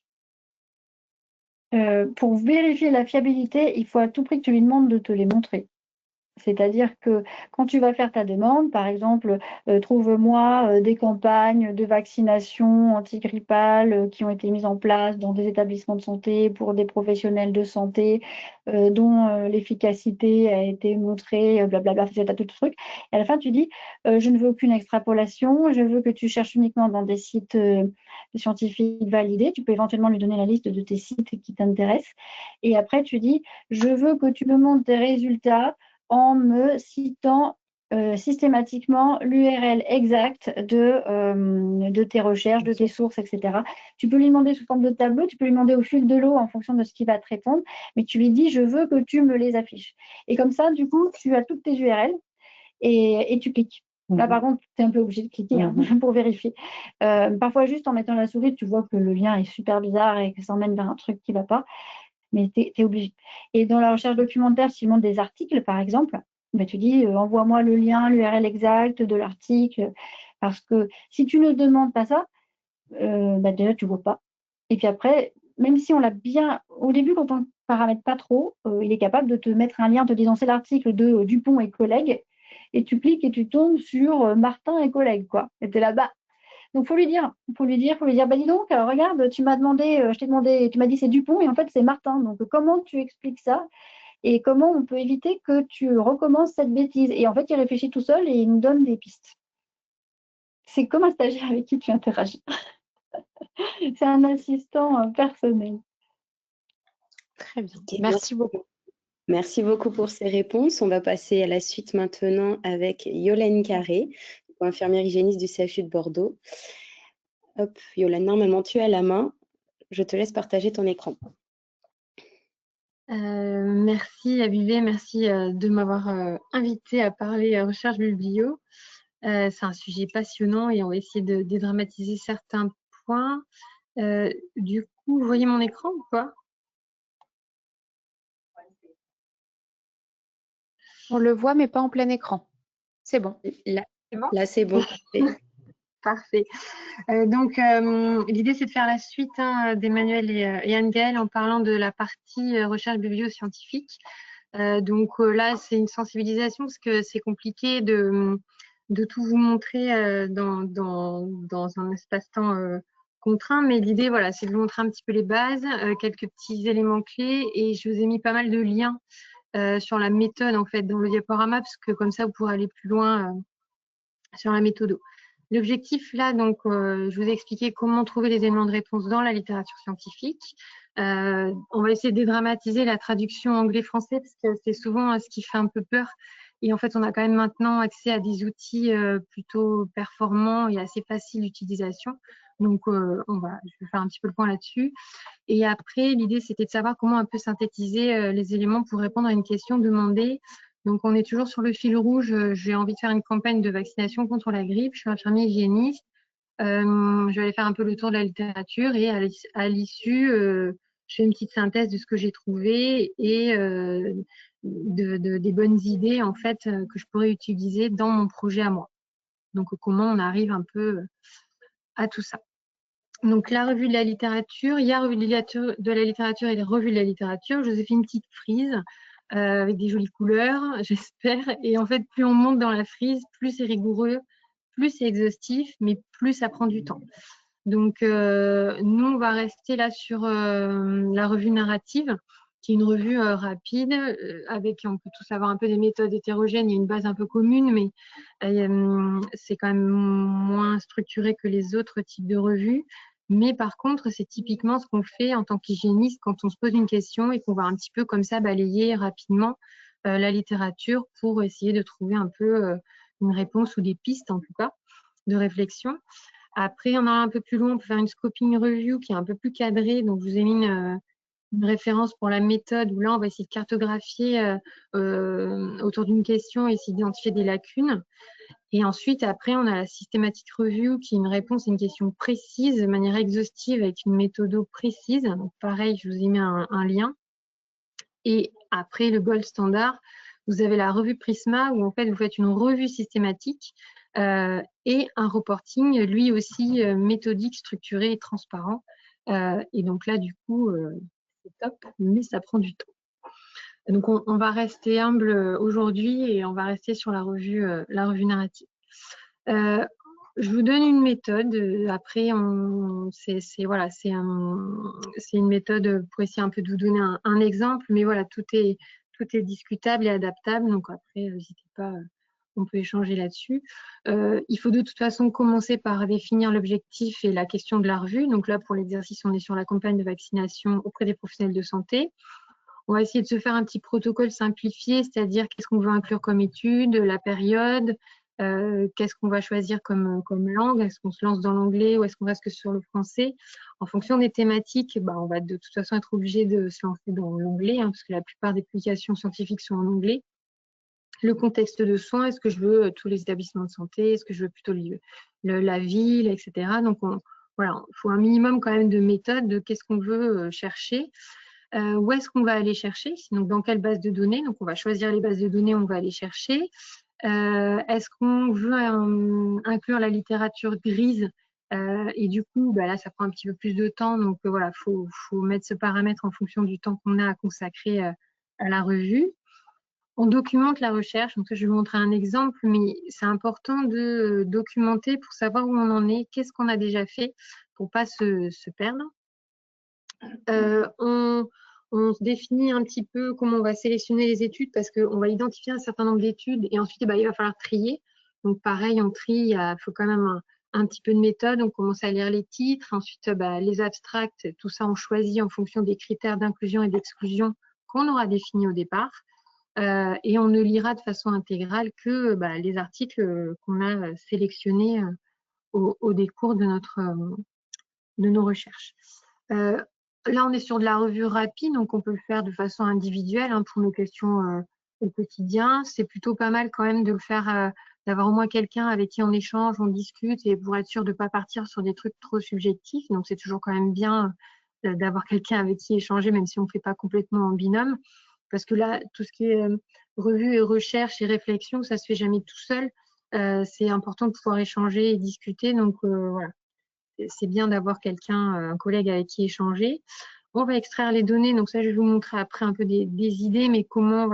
Pour vérifier la fiabilité, il faut à tout prix que tu lui demandes de te les montrer. C'est-à-dire que quand tu vas faire ta demande, par exemple, trouve-moi des campagnes de vaccination antigrippale qui ont été mises en place dans des établissements de santé pour des professionnels de santé dont l'efficacité a été montrée, blablabla, c'est tout ce truc. Et à la fin, tu dis, je ne veux aucune extrapolation, je veux que tu cherches uniquement dans des sites scientifiques validés. Tu peux éventuellement lui donner la liste de tes sites qui t'intéressent. Et après, tu dis, je veux que tu me montres tes résultats en me citant systématiquement l'URL exacte de tes recherches, de tes sources, etc. Tu peux lui demander sous forme de tableau, tu peux lui demander au fil de l'eau en fonction de ce qu'il va te répondre, mais tu lui dis, je veux que tu me les affiches. Et comme ça, du coup, tu as toutes tes URL et tu cliques. Là, par contre, tu es un peu obligé de cliquer pour vérifier. Parfois, juste en mettant la souris, tu vois que le lien est super bizarre et que ça emmène vers un truc qui ne va pas. Mais tu es obligé. Et dans la recherche documentaire, si tu montres des articles, par exemple, ben, tu dis envoie-moi le lien, l'URL exact de l'article. Parce que si tu ne demandes pas ça, ben, déjà, tu ne vois pas. Et puis après, même si on l'a bien. Au début, quand on ne paramètre pas trop, il est capable de te mettre un lien te disant c'est l'article de Dupont et collègues. Et tu cliques et tu tombes sur Martin et collègues, quoi. Et tu es là-bas. Donc, faut lui dire, bah dis donc, regarde, tu m'as demandé, je t'ai demandé, tu m'as dit c'est Dupont et en fait c'est Martin. Donc, comment tu expliques ça et comment on peut éviter que tu recommences cette bêtise? Et en fait, il réfléchit tout seul et il nous donne des pistes. C'est comme un stagiaire avec qui tu interagis. C'est un assistant personnel. Très bien. Okay, merci beaucoup. Merci beaucoup pour ces réponses. On va passer à la suite maintenant avec Yolène Carré, infirmière hygiéniste du CHU de Bordeaux. Hop, Yolène, normalement tu as la main. Je te laisse partager ton écran. Merci Abivé, merci de m'avoir invité à parler recherche biblio. C'est un sujet passionnant et on va essayer de dédramatiser certains points. Du coup, vous voyez mon écran ou pas? On le voit, mais pas en plein écran. C'est bon. Là, c'est bon. Parfait. Donc, l'idée, c'est de faire la suite d'Emmanuel et Anne-Gaëlle en parlant de la partie recherche biblioscientifique. Donc là, c'est une sensibilisation parce que c'est compliqué de tout vous montrer dans un espace-temps contraint. Mais l'idée, voilà, c'est de vous montrer un petit peu les bases, quelques petits éléments clés. Et je vous ai mis pas mal de liens sur la méthode, en fait, dans le diaporama, parce que comme ça, vous pourrez aller plus loin sur la méthode. L'objectif là, donc, je vous ai expliqué comment trouver les éléments de réponse dans la littérature scientifique. On va essayer de dédramatiser la traduction anglais-français parce que c'est souvent ce qui fait un peu peur. Et en fait, on a quand même maintenant accès à des outils plutôt performants et assez faciles d'utilisation. Donc, je vais faire un petit peu le point là-dessus. Et après, l'idée, c'était de savoir comment un peu synthétiser les éléments pour répondre à une question demandée. Donc, on est toujours sur le fil rouge. J'ai envie de faire une campagne de vaccination contre la grippe. Je suis infirmier hygiéniste. Je vais aller faire un peu le tour de la littérature et à l'issue, je fais une petite synthèse de ce que j'ai trouvé et des bonnes idées en fait que je pourrais utiliser dans mon projet à moi. Donc, comment on arrive un peu à tout ça. Donc, la revue de la littérature, il y a revue de la littérature et les revues de la littérature. Je vous ai fait une petite frise avec des jolies couleurs, j'espère. Et en fait, plus on monte dans la frise, plus c'est rigoureux, plus c'est exhaustif, mais plus ça prend du temps. Donc, nous, on va rester là sur la revue narrative, qui est une revue rapide, avec, on peut tous avoir un peu des méthodes hétérogènes, il y a une base un peu commune, mais c'est quand même moins structuré que les autres types de revues. Mais par contre, c'est typiquement ce qu'on fait en tant qu'hygiéniste quand on se pose une question et qu'on va un petit peu comme ça balayer rapidement la littérature pour essayer de trouver un peu une réponse ou des pistes en tout cas de réflexion. Après, en allant un peu plus loin, on peut faire une scoping review qui est un peu plus cadrée. Donc, je vous ai mis une référence pour la méthode où là, on va essayer de cartographier autour d'une question et essayer d'identifier des lacunes. Et ensuite, après, on a la systématique review qui est une réponse à une question précise, de manière exhaustive, avec une méthode précise. Donc, pareil, je vous ai mis un lien. Et après, le gold standard, vous avez la revue Prisma où en fait, vous faites une revue systématique et un reporting, lui aussi méthodique, structuré et transparent. Et donc là, du coup, c'est top, mais ça prend du temps. Donc, on va rester humble aujourd'hui et on va rester sur la revue narrative. Je vous donne une méthode. Après, c'est une méthode pour essayer un peu de vous donner un exemple. Mais voilà, tout est discutable et adaptable. Donc après, n'hésitez pas, on peut échanger là-dessus. Il faut de toute façon commencer par définir l'objectif et la question de la revue. Donc là, pour l'exercice, on est sur la campagne de vaccination auprès des professionnels de santé. On va essayer de se faire un petit protocole simplifié, c'est-à-dire qu'est-ce qu'on veut inclure comme étude, la période, qu'est-ce qu'on va choisir comme langue, est-ce qu'on se lance dans l'anglais ou est-ce qu'on reste que sur le français. En fonction des thématiques, on va de toute façon être obligé de se lancer dans l'anglais, parce que la plupart des publications scientifiques sont en anglais. Le contexte de soins, est-ce que je veux tous les établissements de santé, est-ce que je veux plutôt la ville, etc. Donc, voilà, il faut un minimum quand même de méthode de qu'est-ce qu'on veut chercher. Où est-ce qu'on va aller chercher? Donc, dans quelle base de données? Donc, on va choisir les bases de données, on va aller chercher. Est-ce qu'on veut inclure la littérature grise? Et du coup, là, ça prend un petit peu plus de temps. Donc, voilà, faut mettre ce paramètre en fonction du temps qu'on a à consacrer à la revue. On documente la recherche. Donc, je vais vous montrer un exemple, mais c'est important de documenter pour savoir où on en est, qu'est-ce qu'on a déjà fait pour ne pas se perdre. On se définit un petit peu comment on va sélectionner les études parce qu'on va identifier un certain nombre d'études et ensuite il va falloir trier. Donc pareil, on trie, il faut quand même un petit peu de méthode. On commence à lire les titres, ensuite les abstracts, tout ça on choisit en fonction des critères d'inclusion et d'exclusion qu'on aura définis au départ. Et on ne lira de façon intégrale que les articles qu'on a sélectionnés au décours de nos recherches. Là, on est sur de la revue rapide, donc on peut le faire de façon individuelle pour nos questions au quotidien. C'est plutôt pas mal quand même de le faire, d'avoir au moins quelqu'un avec qui on échange, on discute, et pour être sûr de ne pas partir sur des trucs trop subjectifs. Donc, c'est toujours quand même bien d'avoir quelqu'un avec qui échanger, même si on ne fait pas complètement en binôme. Parce que là, tout ce qui est revue et recherche et réflexion, ça ne se fait jamais tout seul. C'est important de pouvoir échanger et discuter. Donc, voilà. C'est bien d'avoir quelqu'un, un collègue avec qui échanger. On va extraire les données. Donc ça, je vais vous montrer après un peu des idées, mais comment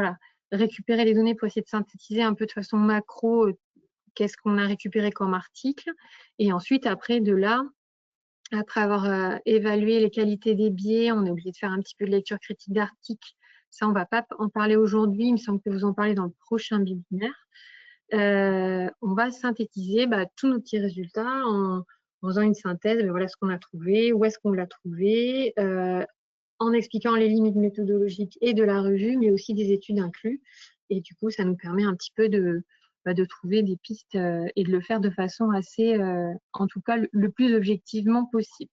récupérer les données pour essayer de synthétiser un peu de façon macro qu'est-ce qu'on a récupéré comme article. Et ensuite, après, de là, après avoir évalué les qualités des biais, on est obligé de faire un petit peu de lecture critique d'articles. Ça, on ne va pas en parler aujourd'hui. Il me semble que vous en parlez dans le prochain webinaire. on va synthétiser tous nos petits résultats en faisant une synthèse. Voilà ce qu'on a trouvé, où est-ce qu'on l'a trouvé, en expliquant les limites méthodologiques et de la revue, mais aussi des études inclus. Et du coup, ça nous permet un petit peu de trouver des pistes et de le faire de façon assez, en tout cas, le plus objectivement possible.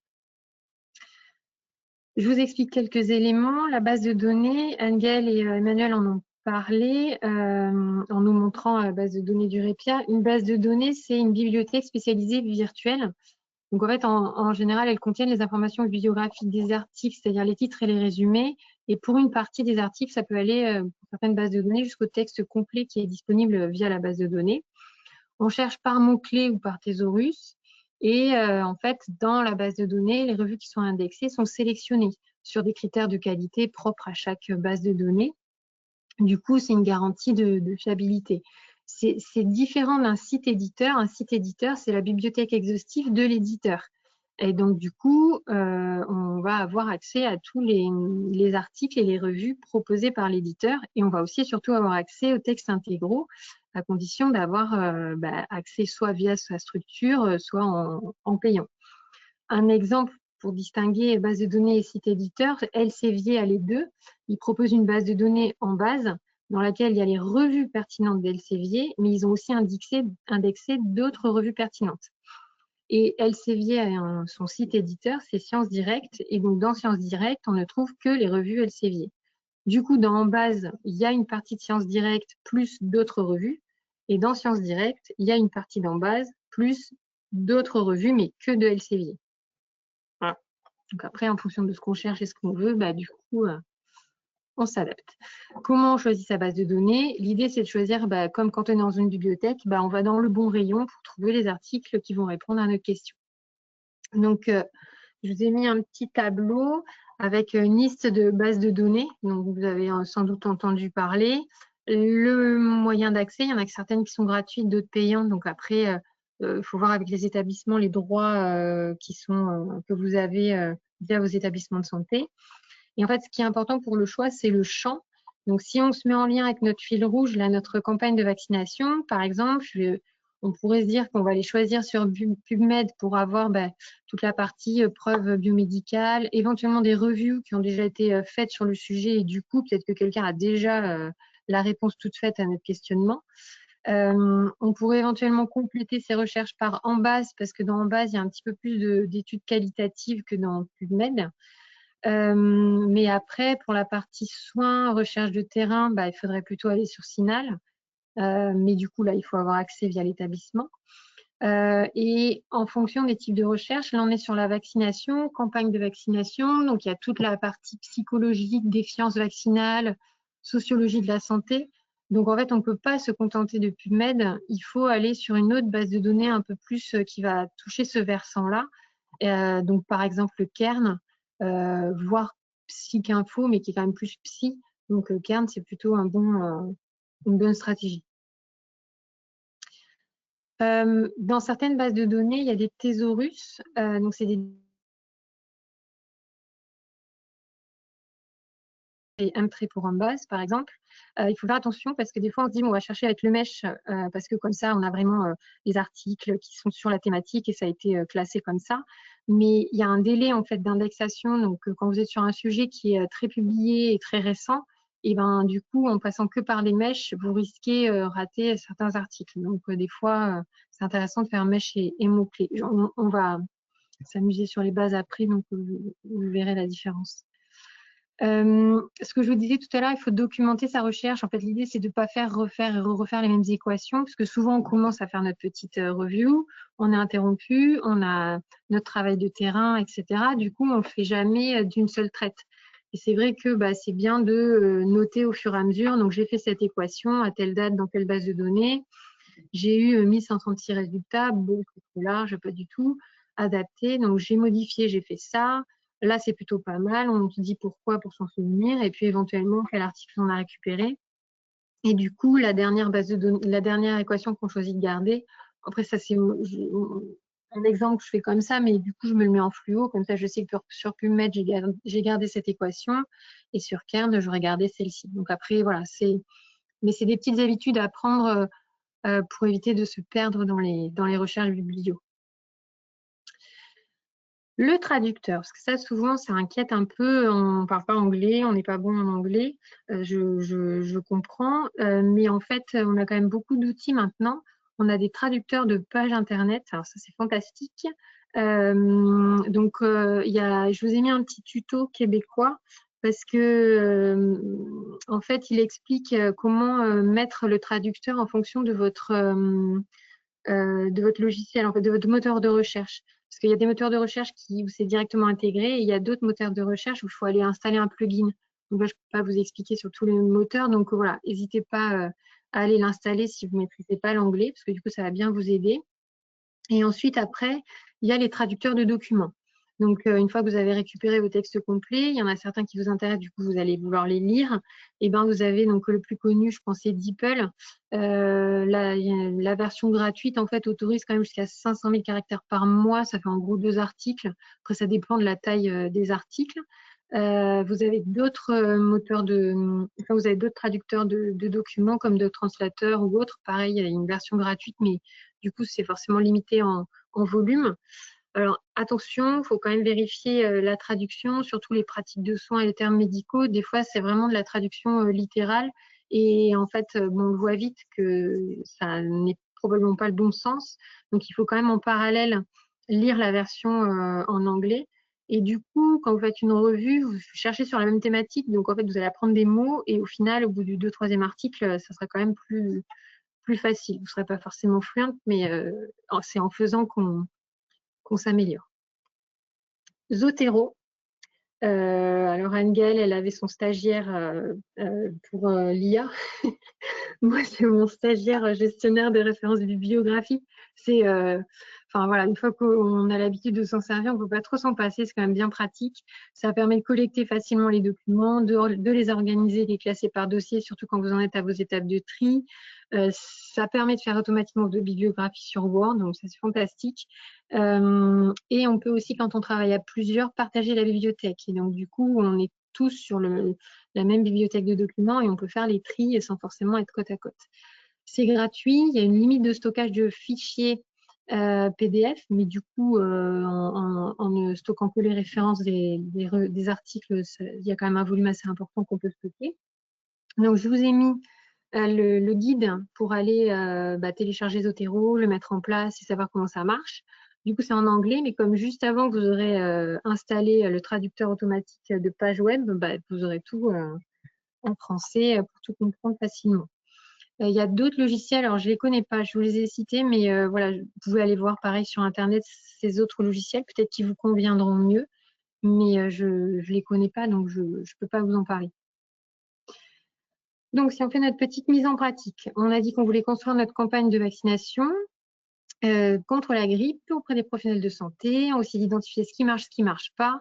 Je vous explique quelques éléments. La base de données, Angel et Emmanuel en ont parlé en nous montrant la base de données du REPIA. Une base de données, c'est une bibliothèque spécialisée virtuelle. Donc, en fait, en général, elles contiennent les informations bibliographiques des articles, c'est-à-dire les titres et les résumés. Et pour une partie des articles, ça peut aller, pour certaines bases de données, jusqu'au texte complet qui est disponible via la base de données. On cherche par mots-clés ou par thésaurus. Et en fait, dans la base de données, les revues qui sont indexées sont sélectionnées sur des critères de qualité propres à chaque base de données. Du coup, c'est une garantie de fiabilité. C'est différent d'un site éditeur. Un site éditeur, c'est la bibliothèque exhaustive de l'éditeur. Et donc, du coup, on va avoir accès à tous les articles et les revues proposés par l'éditeur. Et on va aussi surtout avoir accès aux textes intégraux, à condition d'avoir accès soit via sa structure, soit en payant. Un exemple pour distinguer base de données et site éditeur, Elsevier a les deux. Ils proposent une base de données en base dans laquelle il y a les revues pertinentes d'Elsevier, mais ils ont aussi indexé d'autres revues pertinentes. Et Elsevier a son site éditeur, c'est Sciences Direct. Et donc, dans Sciences Direct, on ne trouve que les revues Elsevier. Du coup, dans En base, il y a une partie de Sciences Direct plus d'autres revues. Et dans Sciences Direct, il y a une partie d'En base plus d'autres revues, mais que de Elsevier. Voilà. Donc après, en fonction de ce qu'on cherche et ce qu'on veut, du coup, on s'adapte. Comment on choisit sa base de données? L'idée, c'est de choisir, comme quand on est dans une bibliothèque, on va dans le bon rayon pour trouver les articles qui vont répondre à nos questions. Donc, je vous ai mis un petit tableau avec une liste de bases de données. Donc, vous avez sans doute entendu parler. Le moyen d'accès, il y en a certaines qui sont gratuites, d'autres payantes. Donc, après, il faut voir avec les établissements les droits que vous avez via vos établissements de santé. Et en fait, ce qui est important pour le choix, c'est le champ. Donc, si on se met en lien avec notre fil rouge, là, notre campagne de vaccination, par exemple, on pourrait se dire qu'on va les choisir sur PubMed pour avoir toute la partie preuves biomédicales, éventuellement des revues qui ont déjà été faites sur le sujet et du coup, peut-être que quelqu'un a déjà la réponse toute faite à notre questionnement. On pourrait éventuellement compléter ces recherches par En base parce que dans En base, il y a un petit peu plus d'études qualitatives que dans PubMed. Mais après, pour la partie soins, recherche de terrain, il faudrait plutôt aller sur Sinal. Mais du coup, là, il faut avoir accès via l'établissement. Et en fonction des types de recherche, là, on est sur la vaccination, campagne de vaccination. Donc, il y a toute la partie psychologique, défiance vaccinale, sociologie de la santé. Donc, en fait, on ne peut pas se contenter de PubMed. Il faut aller sur une autre base de données un peu plus qui va toucher ce versant-là. Donc, par exemple, le Kern, voire PsycInfo, mais qui est quand même plus psy. Donc, le Kern, c'est plutôt une bonne stratégie. Dans certaines bases de données, il y a des thésaurus. Donc, c'est un trait pour En base, par exemple. Il faut faire attention parce que des fois, on se dit on va chercher avec le MESH parce que comme ça, on a vraiment les articles qui sont sur la thématique et ça a été classé comme ça. Mais il y a un délai en fait d'indexation. Donc, quand vous êtes sur un sujet qui est très publié et très récent, et du coup, en passant que par les MESH, vous risquez rater certains articles. Donc, des fois, c'est intéressant de faire MESH et mots-clés. On va s'amuser sur les bases après, donc vous verrez la différence. Ce que je vous disais tout à l'heure, il faut documenter sa recherche. En fait, l'idée, c'est de ne pas refaire et refaire les mêmes équations, parce que souvent, on commence à faire notre petite review, on est interrompu, on a notre travail de terrain, etc. Du coup, on ne le fait jamais d'une seule traite. Et c'est vrai que c'est bien de noter au fur et à mesure. Donc, j'ai fait cette équation à telle date dans telle base de données. J'ai eu 1136 résultats, beaucoup trop large, pas du tout adapté. Donc, j'ai modifié, j'ai fait ça. Là, c'est plutôt pas mal. On se dit pourquoi pour s'en souvenir et puis éventuellement quel article on a récupéré. Et du coup, la dernière base de données, la dernière équation qu'on choisit de garder. Après, ça, c'est un exemple que je fais comme ça, mais du coup, je me le mets en fluo. Comme ça, je sais que sur PubMed, j'ai gardé cette équation et sur Kern, j'aurais gardé celle-ci. Donc après, voilà, mais c'est des petites habitudes à prendre pour éviter de se perdre dans les recherches biblio. Le traducteur, parce que ça, souvent, ça inquiète un peu. On ne parle pas anglais, on n'est pas bon en anglais. Je comprends. Mais en fait, on a quand même beaucoup d'outils maintenant. On a des traducteurs de pages Internet. Alors ça, c'est fantastique. Donc, je vous ai mis un petit tuto québécois parce que, en fait, il explique comment mettre le traducteur en fonction de votre logiciel, en fait, de votre moteur de recherche. Parce qu'il y a des moteurs de recherche où c'est directement intégré et il y a d'autres moteurs de recherche où il faut aller installer un plugin. Donc là, je ne peux pas vous expliquer sur tous les moteurs. Donc voilà, n'hésitez pas à aller l'installer si vous ne maîtrisez pas l'anglais, parce que du coup, ça va bien vous aider. Et ensuite, après, il y a les traducteurs de documents. Donc, une fois que vous avez récupéré vos textes complets, il y en a certains qui vous intéressent, du coup, vous allez vouloir les lire. Et ben, vous avez donc le plus connu, je pense, c'est DeepL. La version gratuite, en fait, autorise quand même jusqu'à 500 000 caractères par mois. Ça fait en gros 2 articles. Après, ça dépend de la taille des articles. Vous avez d'autres vous avez d'autres traducteurs de documents comme de translateurs ou autres. Pareil, il y a une version gratuite, mais du coup, c'est forcément limité en volume. Alors, attention, il faut quand même vérifier la traduction, surtout les pratiques de soins et les termes médicaux. Des fois, c'est vraiment de la traduction littérale. Et en fait, on voit vite que ça n'est probablement pas le bon sens. Donc, il faut quand même en parallèle lire la version en anglais. Et du coup, quand vous faites une revue, vous cherchez sur la même thématique. Donc, en fait, vous allez apprendre des mots. Et au final, au bout du 2e, 3e article, ça sera quand même plus facile. Vous ne serez pas forcément fluente, mais c'est en faisant qu'on s'améliore. Zotero. Alors Anne-Gaëlle, elle avait son stagiaire pour l'IA. Moi, c'est mon stagiaire gestionnaire des références bibliographiques. C'est, enfin voilà, une fois qu'on a l'habitude de s'en servir, on ne peut pas trop s'en passer. C'est quand même bien pratique. Ça permet de collecter facilement les documents, de les organiser, de les classer par dossier, surtout quand vous en êtes à vos étapes de tri. Ça permet de faire automatiquement de bibliographie sur Word, donc ça c'est fantastique. Et on peut aussi, quand on travaille à plusieurs, partager la bibliothèque. Et donc du coup, on est tous sur la même bibliothèque de documents et on peut faire les tris sans forcément être côte à côte. C'est gratuit, il y a une limite de stockage de fichiers PDF, mais du coup, en ne stockant que les références des articles, il y a quand même un volume assez important qu'on peut stocker. Donc, je vous ai mis le guide pour aller télécharger Zotero, le mettre en place et savoir comment ça marche. Du coup, c'est en anglais, mais comme juste avant, vous aurez installé le traducteur automatique de page web, vous aurez tout en français pour tout comprendre facilement. Il y a d'autres logiciels, alors je ne les connais pas, je vous les ai cités, mais voilà, vous pouvez aller voir pareil sur Internet ces autres logiciels, peut-être qu'ils vous conviendront mieux, mais je ne les connais pas, donc je ne peux pas vous en parler. Donc, si on fait notre petite mise en pratique, on a dit qu'on voulait construire notre campagne de vaccination contre la grippe auprès des professionnels de santé. On a aussi identifié ce qui marche pas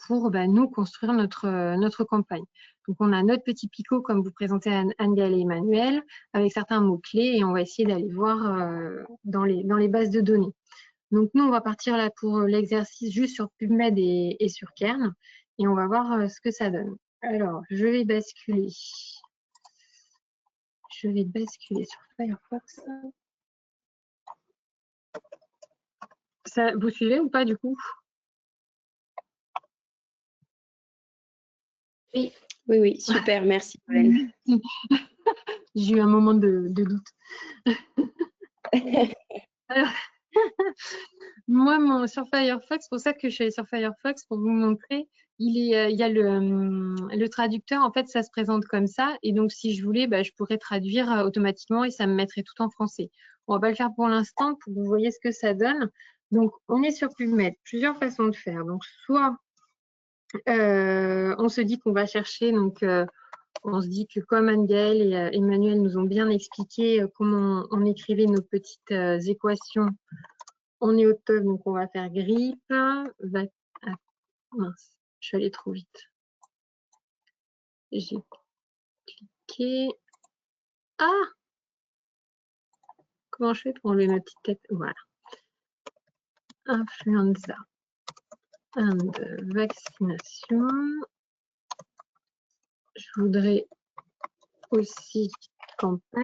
pour nous construire notre campagne. Donc, on a notre petit picot, comme vous présentez Anne-Gaëlle et Emmanuel, avec certains mots-clés et on va essayer d'aller voir dans les bases de données. Donc, nous, on va partir là pour l'exercice juste sur PubMed et sur Kern et on va voir ce que ça donne. Alors, je vais basculer. Je vais basculer sur Firefox. Ça, vous suivez ou pas du coup? Oui, oui, oui, super, merci. J'ai eu un moment de doute. Alors, moi, sur Firefox, c'est pour ça que je suis allée sur Firefox pour vous montrer. Il y a le traducteur, en fait, ça se présente comme ça. Et donc, si je voulais, je pourrais traduire automatiquement et ça me mettrait tout en français. On ne va pas le faire pour l'instant pour que vous voyez ce que ça donne. Donc, on est sur PubMed. Plusieurs façons de faire. Donc, soit on se dit qu'on va chercher, donc on se dit que comme Anne-Gaëlle et Emmanuel nous ont bien expliqué comment on écrivait nos petites équations, on est au top, donc on va faire grippe. Ah, mince, je suis allée trop vite. J'ai cliqué. Ah! Comment je fais pour enlever ma petite tête? Voilà. Influenza and vaccination. Je voudrais aussi campagne.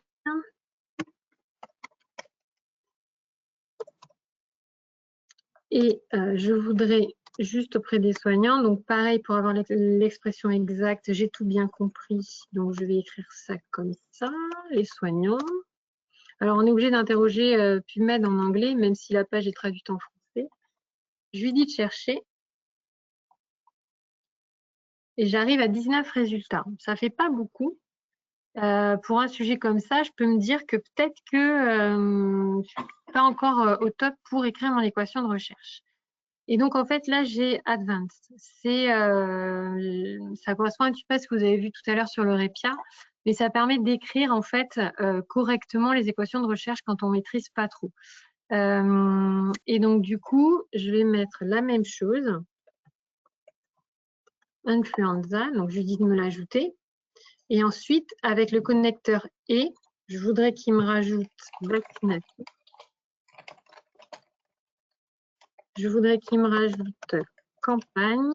Et je voudrais juste auprès des soignants, donc pareil, pour avoir l'expression exacte, j'ai tout bien compris, donc je vais écrire ça comme ça, les soignants. Alors, on est obligé d'interroger PubMed en anglais, même si la page est traduite en français. Je lui dis de chercher. Et j'arrive à 19 résultats. Ça ne fait pas beaucoup. Pour un sujet comme ça, je peux me dire que peut-être que je ne suis pas encore au top pour écrire mon équation de recherche. Et donc, en fait, là, j'ai Advanced. Ça correspond un petit peu à ce que vous avez vu tout à l'heure sur le REPIA, mais ça permet d'écrire, en fait, correctement les équations de recherche quand on ne maîtrise pas trop. Et donc, du coup, je vais mettre la même chose. Influenza, donc je lui dis de me l'ajouter. Et ensuite, avec le connecteur et, je voudrais qu'il me rajoute vaccination. Je voudrais qu'il me rajoute campagne.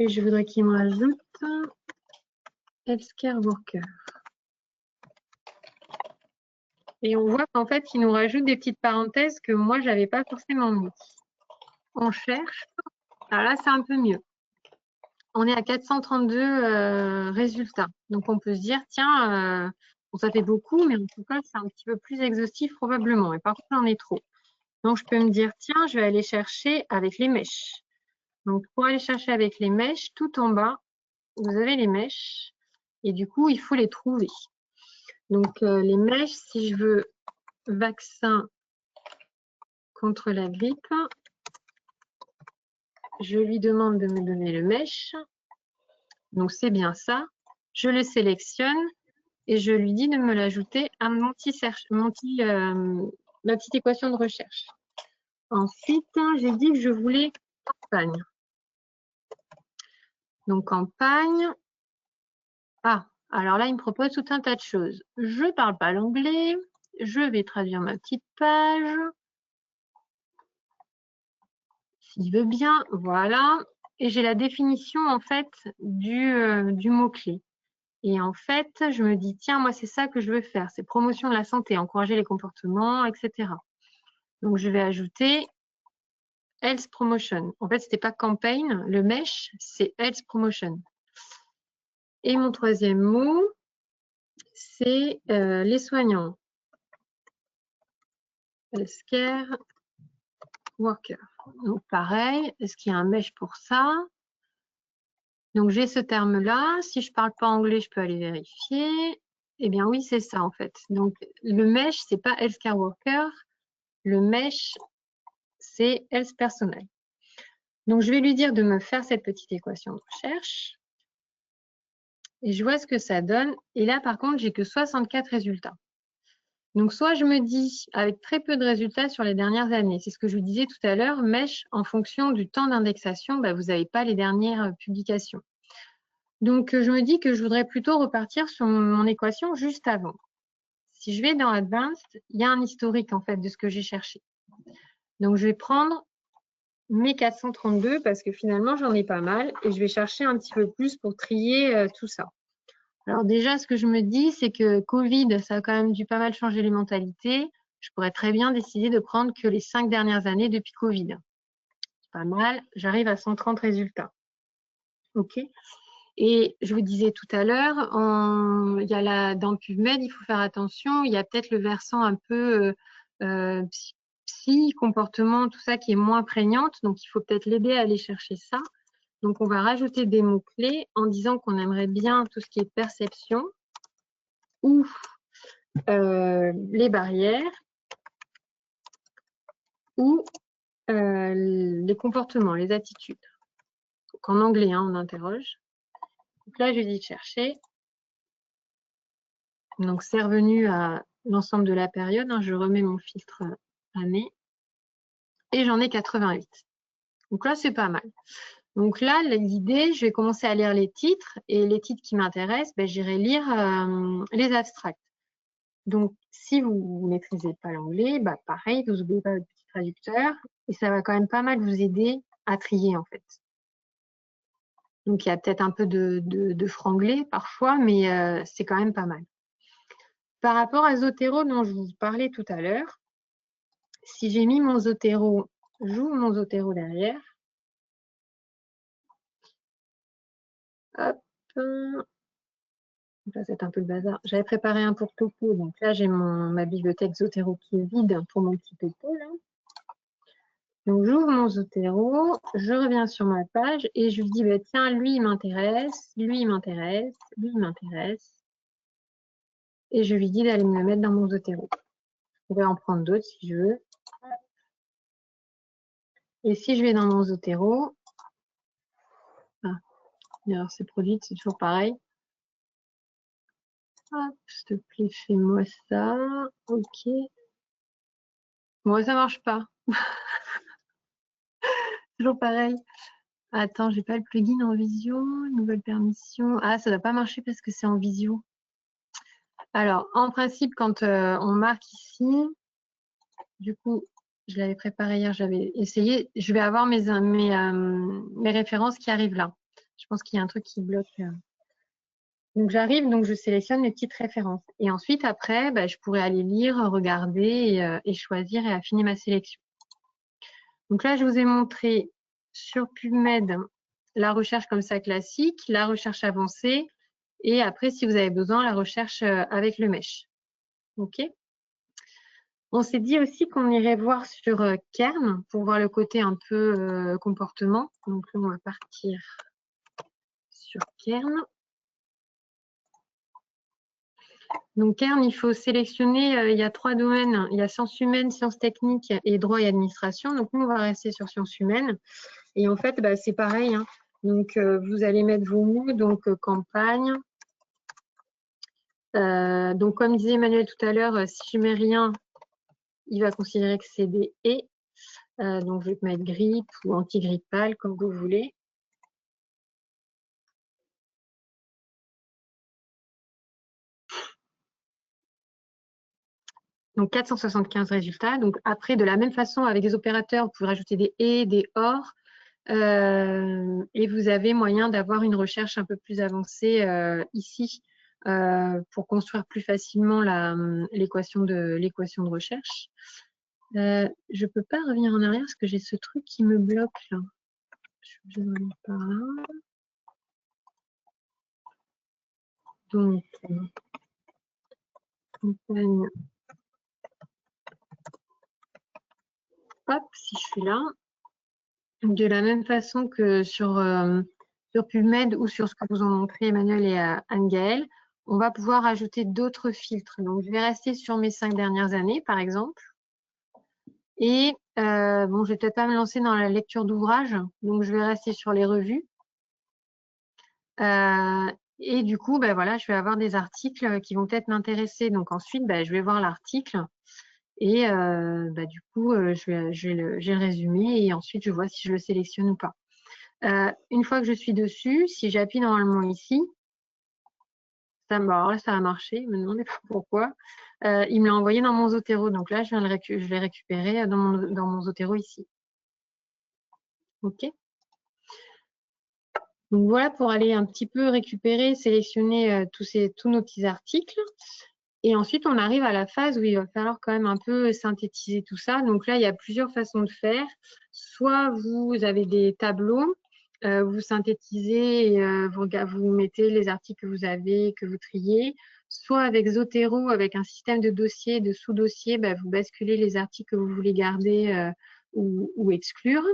Et je voudrais qu'il me rajoute healthcare worker. Et on voit qu'en fait, il nous rajoute des petites parenthèses que moi, je n'avais pas forcément mis. On cherche. Alors là, c'est un peu mieux. On est à 432 résultats. Donc, on peut se dire, tiens, bon, ça fait beaucoup, mais en tout cas, c'est un petit peu plus exhaustif probablement. Et par contre, j'en ai trop. Donc, je peux me dire, tiens, je vais aller chercher avec les mèches. Donc, pour aller chercher avec les mèches, tout en bas, vous avez les mèches. Et du coup, il faut les trouver. Donc, les mèches, si je veux vaccin contre la grippe, je lui demande de me donner le mèche. Donc, c'est bien ça. Je le sélectionne et je lui dis de me l'ajouter à ma petite équation de recherche. Ensuite, j'ai dit que je voulais campagne. Donc, campagne. Ah, alors là, il me propose tout un tas de choses. Je ne parle pas l'anglais. Je vais traduire ma petite page. S'il veut bien, voilà. Et j'ai la définition, en fait, du mot-clé. Et en fait, je me dis, tiens, moi, c'est ça que je veux faire. C'est promotion de la santé, encourager les comportements, etc. Donc, je vais ajouter Health Promotion. En fait, ce n'était pas campaign, le mesh, c'est Health Promotion. Et mon troisième mot, c'est les soignants. Healthcare Worker. Donc, pareil, est-ce qu'il y a un mesh pour ça? Donc, j'ai ce terme-là. Si je ne parle pas anglais, je peux aller vérifier. Eh bien, oui, c'est ça, en fait. Donc, le mesh, ce n'est pas Healthcare Worker. Le mesh, c'est Health Personnel. Donc, je vais lui dire de me faire cette petite équation de recherche. Et je vois ce que ça donne. Et là, par contre, j'ai que 64 résultats. Donc, soit je me dis, avec très peu de résultats sur les dernières années, c'est ce que je vous disais tout à l'heure, MESH, en fonction du temps d'indexation, bah, vous n'avez pas les dernières publications. Donc, je me dis que je voudrais plutôt repartir sur mon équation juste avant. Si je vais dans Advanced, il y a un historique, en fait, de ce que j'ai cherché. Donc, je vais prendre mes 432 parce que finalement, j'en ai pas mal et je vais chercher un petit peu plus pour trier tout ça. Alors déjà, ce que je me dis, c'est que Covid, ça a quand même dû pas mal changer les mentalités. Je pourrais très bien décider de prendre que les 5 dernières années depuis Covid. C'est pas mal, j'arrive à 130 résultats. OK. Et je vous disais tout à l'heure, dans PubMed, il faut faire attention, il y a peut-être le versant un peu psy, comportement, tout ça qui est moins prégnante, donc il faut peut-être l'aider à aller chercher ça. Donc, on va rajouter des mots-clés en disant qu'on aimerait bien tout ce qui est perception ou les barrières ou les comportements, les attitudes. Donc, en anglais, on interroge. Donc là, je dis chercher. Donc, c'est revenu à l'ensemble de la période. Je remets mon filtre année. Et j'en ai 88. Donc là, c'est pas mal. Donc là, l'idée, je vais commencer à lire les titres. Et les titres qui m'intéressent, j'irai lire les abstracts. Donc, si vous ne maîtrisez pas l'anglais, pareil, vous n'oubliez pas votre petit traducteur. Et ça va quand même pas mal vous aider à trier, en fait. Donc, il y a peut-être un peu de franglais parfois, mais c'est quand même pas mal. par rapport à Zotero dont je vous parlais tout à l'heure, si j'ai mis mon Zotero, j'ouvre mon Zotero derrière. Hop. Là, c'est un peu le bazar. J'avais préparé un pour Topo, donc là, j'ai ma bibliothèque Zotero qui est vide pour mon petit Topo, là. Donc, j'ouvre mon Zotero, je reviens sur ma page et je lui dis, bah, tiens, lui, il m'intéresse, lui, il m'intéresse, lui, il m'intéresse. Et je lui dis d'aller me le mettre dans mon Zotero. Je pourrais en prendre d'autres si je veux. Et si je vais dans mon Zotero, alors c'est produite, c'est toujours pareil. Hop, s'il te plaît, fais-moi ça. Ok. Moi, ça marche pas. Toujours pareil. Attends, j'ai pas le plugin en visio. Nouvelle permission. Ah, ça ne doit pas marcher parce que c'est en visio. Alors, en principe, quand on marque ici, du coup, je l'avais préparé hier, j'avais essayé. Je vais avoir mes références qui arrivent là. Je pense qu'il y a un truc qui bloque. Donc, j'arrive, donc je sélectionne mes petites références. Et ensuite, après, bah, je pourrais aller lire, regarder et choisir et affiner ma sélection. Donc là, je vous ai montré sur PubMed la recherche comme ça classique, la recherche avancée, et après, si vous avez besoin, la recherche avec le mesh. OK. On s'est dit aussi qu'on irait voir sur Kern pour voir le côté un peu comportement. Donc là, on va partir sur Kern. Donc Kern, il faut sélectionner, il y a 3 domaines. Il y a sciences humaines, sciences techniques et droit et administration. Donc nous, on va rester sur sciences humaines. Et en fait, bah, c'est pareil. Hein. Donc vous allez mettre vos mots, donc campagne. Donc comme disait Emmanuel tout à l'heure, si je mets rien, il va considérer que c'est des « et ». Donc je vais mettre grippe ou antigrippal, comme vous voulez. Donc 475 résultats. Donc après, de la même façon, avec des opérateurs, vous pouvez rajouter des « et », des « or ». Et vous avez moyen d'avoir une recherche un peu plus avancée ici pour construire plus facilement l'équation de recherche. Je ne peux pas revenir en arrière parce que j'ai ce truc qui me bloque là. Je vais aller par là. Donc, campagne. Hop, si je suis là. De la même façon que sur PubMed ou sur ce que vous ont montré Emmanuel et Anne-Gaëlle, on va pouvoir ajouter d'autres filtres. Donc, je vais rester sur mes 5 dernières années, par exemple. Et bon, je vais peut-être pas me lancer dans la lecture d'ouvrages, donc je vais rester sur les revues. Et du coup, ben voilà, je vais avoir des articles qui vont peut-être m'intéresser. Donc ensuite, ben, je vais voir l'article et ben, du coup, j'ai le résumé et ensuite, je vois si je le sélectionne ou pas. Une fois que je suis dessus, si j'appuie normalement ici, alors là, ça a marché, ne me demandez pas pourquoi. Il me l'a envoyé dans mon Zotero. Donc là, je l'ai récupéré dans mon Zotero ici. OK. Donc voilà pour aller un petit peu récupérer, sélectionner tous nos petits articles. Et ensuite, on arrive à la phase où il va falloir quand même un peu synthétiser tout ça. Donc là, il y a plusieurs façons de faire. Soit vous avez des tableaux, vous synthétisez, et, vous mettez les articles que vous avez, que vous triez. Soit avec Zotero, avec un système de dossiers, de sous-dossiers, bah, vous basculez les articles que vous voulez garder ou exclure.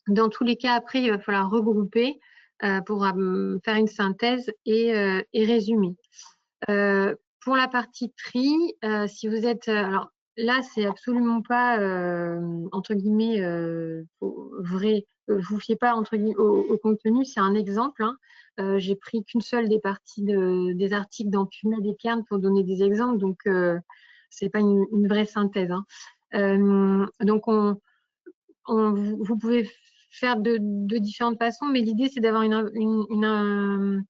Dans tous les cas, après, il va falloir regrouper pour faire une synthèse et résumer. Pour la partie tri, si vous êtes… alors là, c'est absolument pas, entre guillemets, vrai. Vous fiez pas entre guillemets, au contenu, c'est un exemple. Hein. J'ai pris qu'une seule des parties des articles dans PubMed et Kern pour donner des exemples, donc c'est pas une vraie synthèse. Hein. Donc, vous pouvez faire de différentes façons, mais l'idée, c'est d'avoir une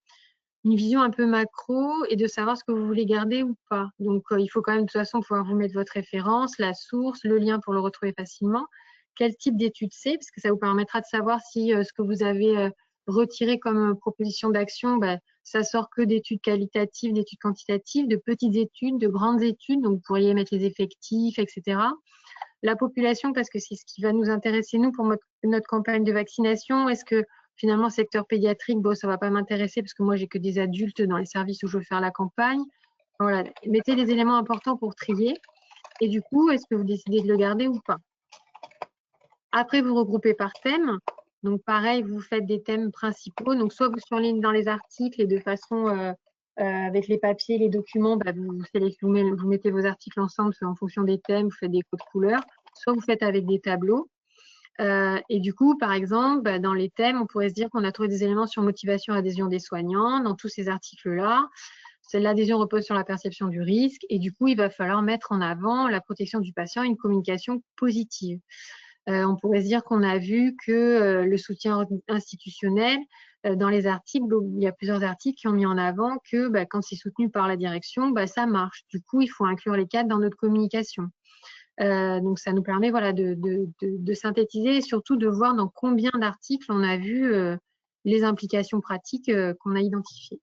vision un peu macro et de savoir ce que vous voulez garder ou pas. Donc, il faut quand même de toute façon pouvoir vous mettre votre référence, la source, le lien pour le retrouver facilement. Quel type d'étude c'est, parce que ça vous permettra de savoir si ce que vous avez retirer comme proposition d'action, ça sort que d'études qualitatives, d'études quantitatives, de petites études, de grandes études. Donc, vous pourriez mettre les effectifs, etc. La population, parce que c'est ce qui va nous intéresser, nous, pour notre campagne de vaccination. Est-ce que finalement, secteur pédiatrique, bon, ça ne va pas m'intéresser parce que moi, j'ai que des adultes dans les services où je veux faire la campagne. Voilà, mettez les éléments importants pour trier. Et du coup, est-ce que vous décidez de le garder ou pas? Après, vous regroupez par thème. Donc, pareil, vous faites des thèmes principaux. Donc, soit vous surlignez dans les articles et de façon, avec les papiers, les documents, vous mettez vos articles ensemble en fonction des thèmes, vous faites des codes couleurs. Soit vous faites avec des tableaux. Et du coup, par exemple, dans les thèmes, on pourrait se dire qu'on a trouvé des éléments sur motivation et adhésion des soignants dans tous ces articles-là. L'adhésion repose sur la perception du risque. Et du coup, il va falloir mettre en avant la protection du patient et une communication positive. On pourrait se dire qu'on a vu que le soutien institutionnel, dans les articles, il y a plusieurs articles qui ont mis en avant que quand c'est soutenu par la direction, ça marche. Du coup, il faut inclure les cadres dans notre communication. Donc, ça nous permet de synthétiser et surtout de voir dans combien d'articles on a vu les implications pratiques qu'on a identifiées.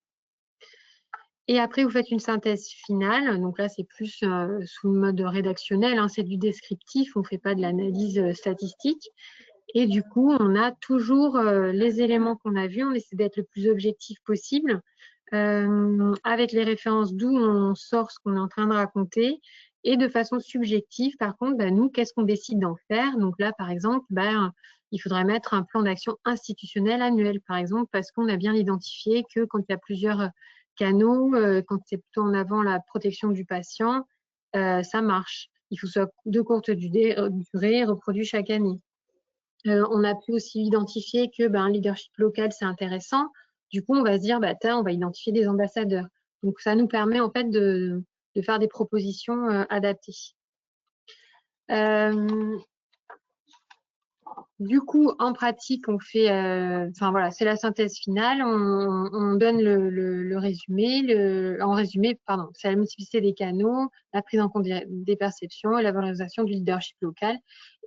Et après, vous faites une synthèse finale. Donc là, c'est plus sous le mode rédactionnel, hein, c'est du descriptif, on ne fait pas de l'analyse statistique. Et du coup, on a toujours les éléments qu'on a vus, on essaie d'être le plus objectif possible, avec les références d'où on sort ce qu'on est en train de raconter. Et de façon subjective, par contre, nous, qu'est-ce qu'on décide d'en faire? Donc là, par exemple, il faudrait mettre un plan d'action institutionnel annuel, par exemple, parce qu'on a bien identifié que quand il y a plusieurs canaux, quand c'est plutôt en avant la protection du patient, ça marche. Il faut que ce soit de courte durée, reproduit chaque année. On a pu aussi identifier que un leadership local, c'est intéressant. Du coup, on va se dire, on va identifier des ambassadeurs. Donc, ça nous permet en fait de faire des propositions adaptées. Du coup, en pratique, on fait, voilà, c'est la synthèse finale. On donne le résumé. En résumé, pardon, c'est la multiplicité des canaux, la prise en compte des perceptions et la valorisation du leadership local.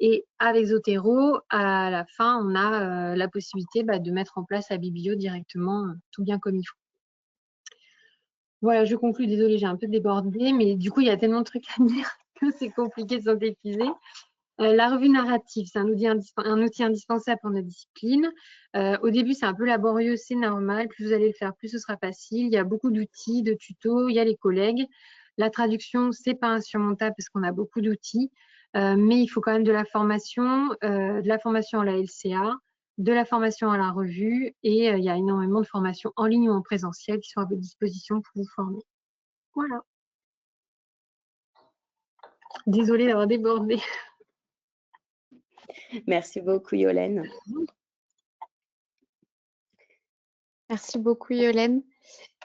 Et avec Zotero, à la fin, on a la possibilité de mettre en place la biblio directement, tout bien comme il faut. Voilà, je conclus. Désolée, j'ai un peu débordé, mais du coup, il y a tellement de trucs à dire que c'est compliqué de synthétiser. La revue narrative, c'est un outil indispensable pour notre discipline. Au début, c'est un peu laborieux, c'est normal. Plus vous allez le faire, plus ce sera facile. Il y a beaucoup d'outils, de tutos, il y a les collègues. La traduction, c'est pas insurmontable parce qu'on a beaucoup d'outils, mais il faut quand même de la formation à la LCA, de la formation à la revue, et il y a énormément de formations en ligne ou en présentiel qui sont à votre disposition pour vous former. Voilà. Désolée d'avoir débordé. Merci beaucoup, Yolène. Merci beaucoup, Yolène.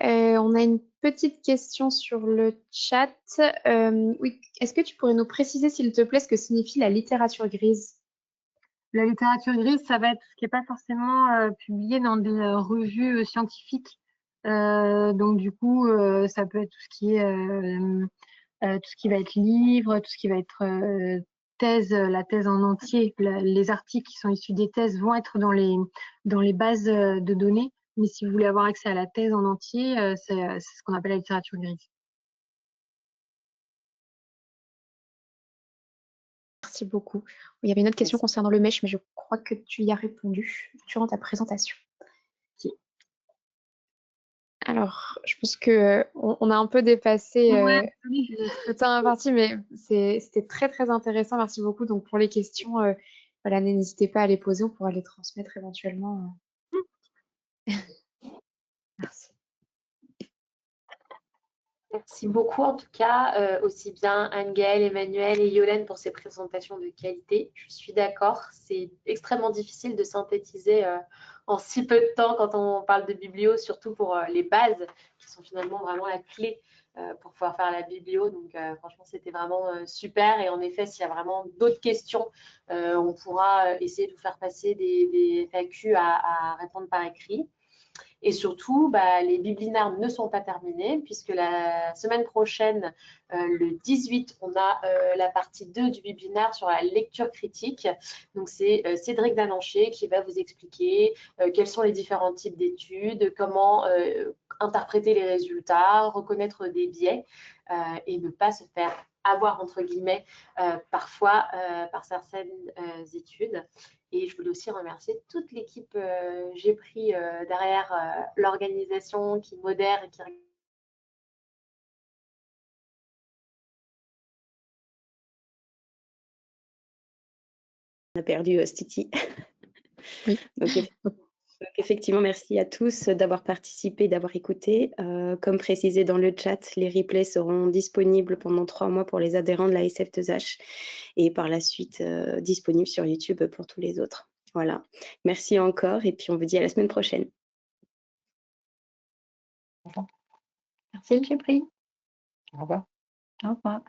On a une petite question sur le chat. Oui, est-ce que tu pourrais nous préciser, s'il te plaît, ce que signifie la littérature grise? La littérature grise, ça va être ce qui n'est pas forcément publié dans des revues scientifiques. Donc, du coup, ça peut être tout ce qui va être livre, tout ce qui va être thèse, la thèse en entier. Les articles qui sont issus des thèses vont être dans les bases de données. Mais si vous voulez avoir accès à la thèse en entier, c'est ce qu'on appelle la littérature grise. Merci beaucoup. Il y avait une autre question concernant le MESH, mais je crois que tu y as répondu durant ta présentation. Okay. Alors, je pense qu'on a un peu dépassé le temps imparti, mais c'était très, très intéressant. Merci beaucoup. Donc, pour les questions, voilà, n'hésitez pas à les poser. On pourra les transmettre éventuellement. Merci. Merci beaucoup en tout cas, aussi bien Anne-Gaëlle, Emmanuel et Yolène pour ces présentations de qualité. Je suis d'accord, c'est extrêmement difficile de synthétiser en si peu de temps quand on parle de biblio, surtout pour les bases qui sont finalement vraiment la clé pour pouvoir faire la biblio. Donc franchement, c'était vraiment super. Et en effet, s'il y a vraiment d'autres questions, on pourra essayer de vous faire passer des FAQ à répondre par écrit. Et surtout, les webinaires ne sont pas terminés puisque la semaine prochaine, le 18, on a la partie 2 du webinaire sur la lecture critique. Donc, c'est Cédric Dananché qui va vous expliquer quels sont les différents types d'études, comment interpréter les résultats, reconnaître des biais et ne pas se faire avoir, entre guillemets, parfois par certaines études. Et je voulais aussi remercier toute l'équipe j'ai pris derrière l'organisation qui modère et qui On a perdu Stiti. Oui. Donc, effectivement, merci à tous d'avoir participé, d'avoir écouté. Comme précisé dans le chat, les replays seront disponibles pendant 3 mois pour les adhérents de la SF2H et par la suite disponibles sur YouTube pour tous les autres. Voilà. Merci encore et puis on vous dit à la semaine prochaine. Merci, j'ai pris. Au revoir. Au revoir.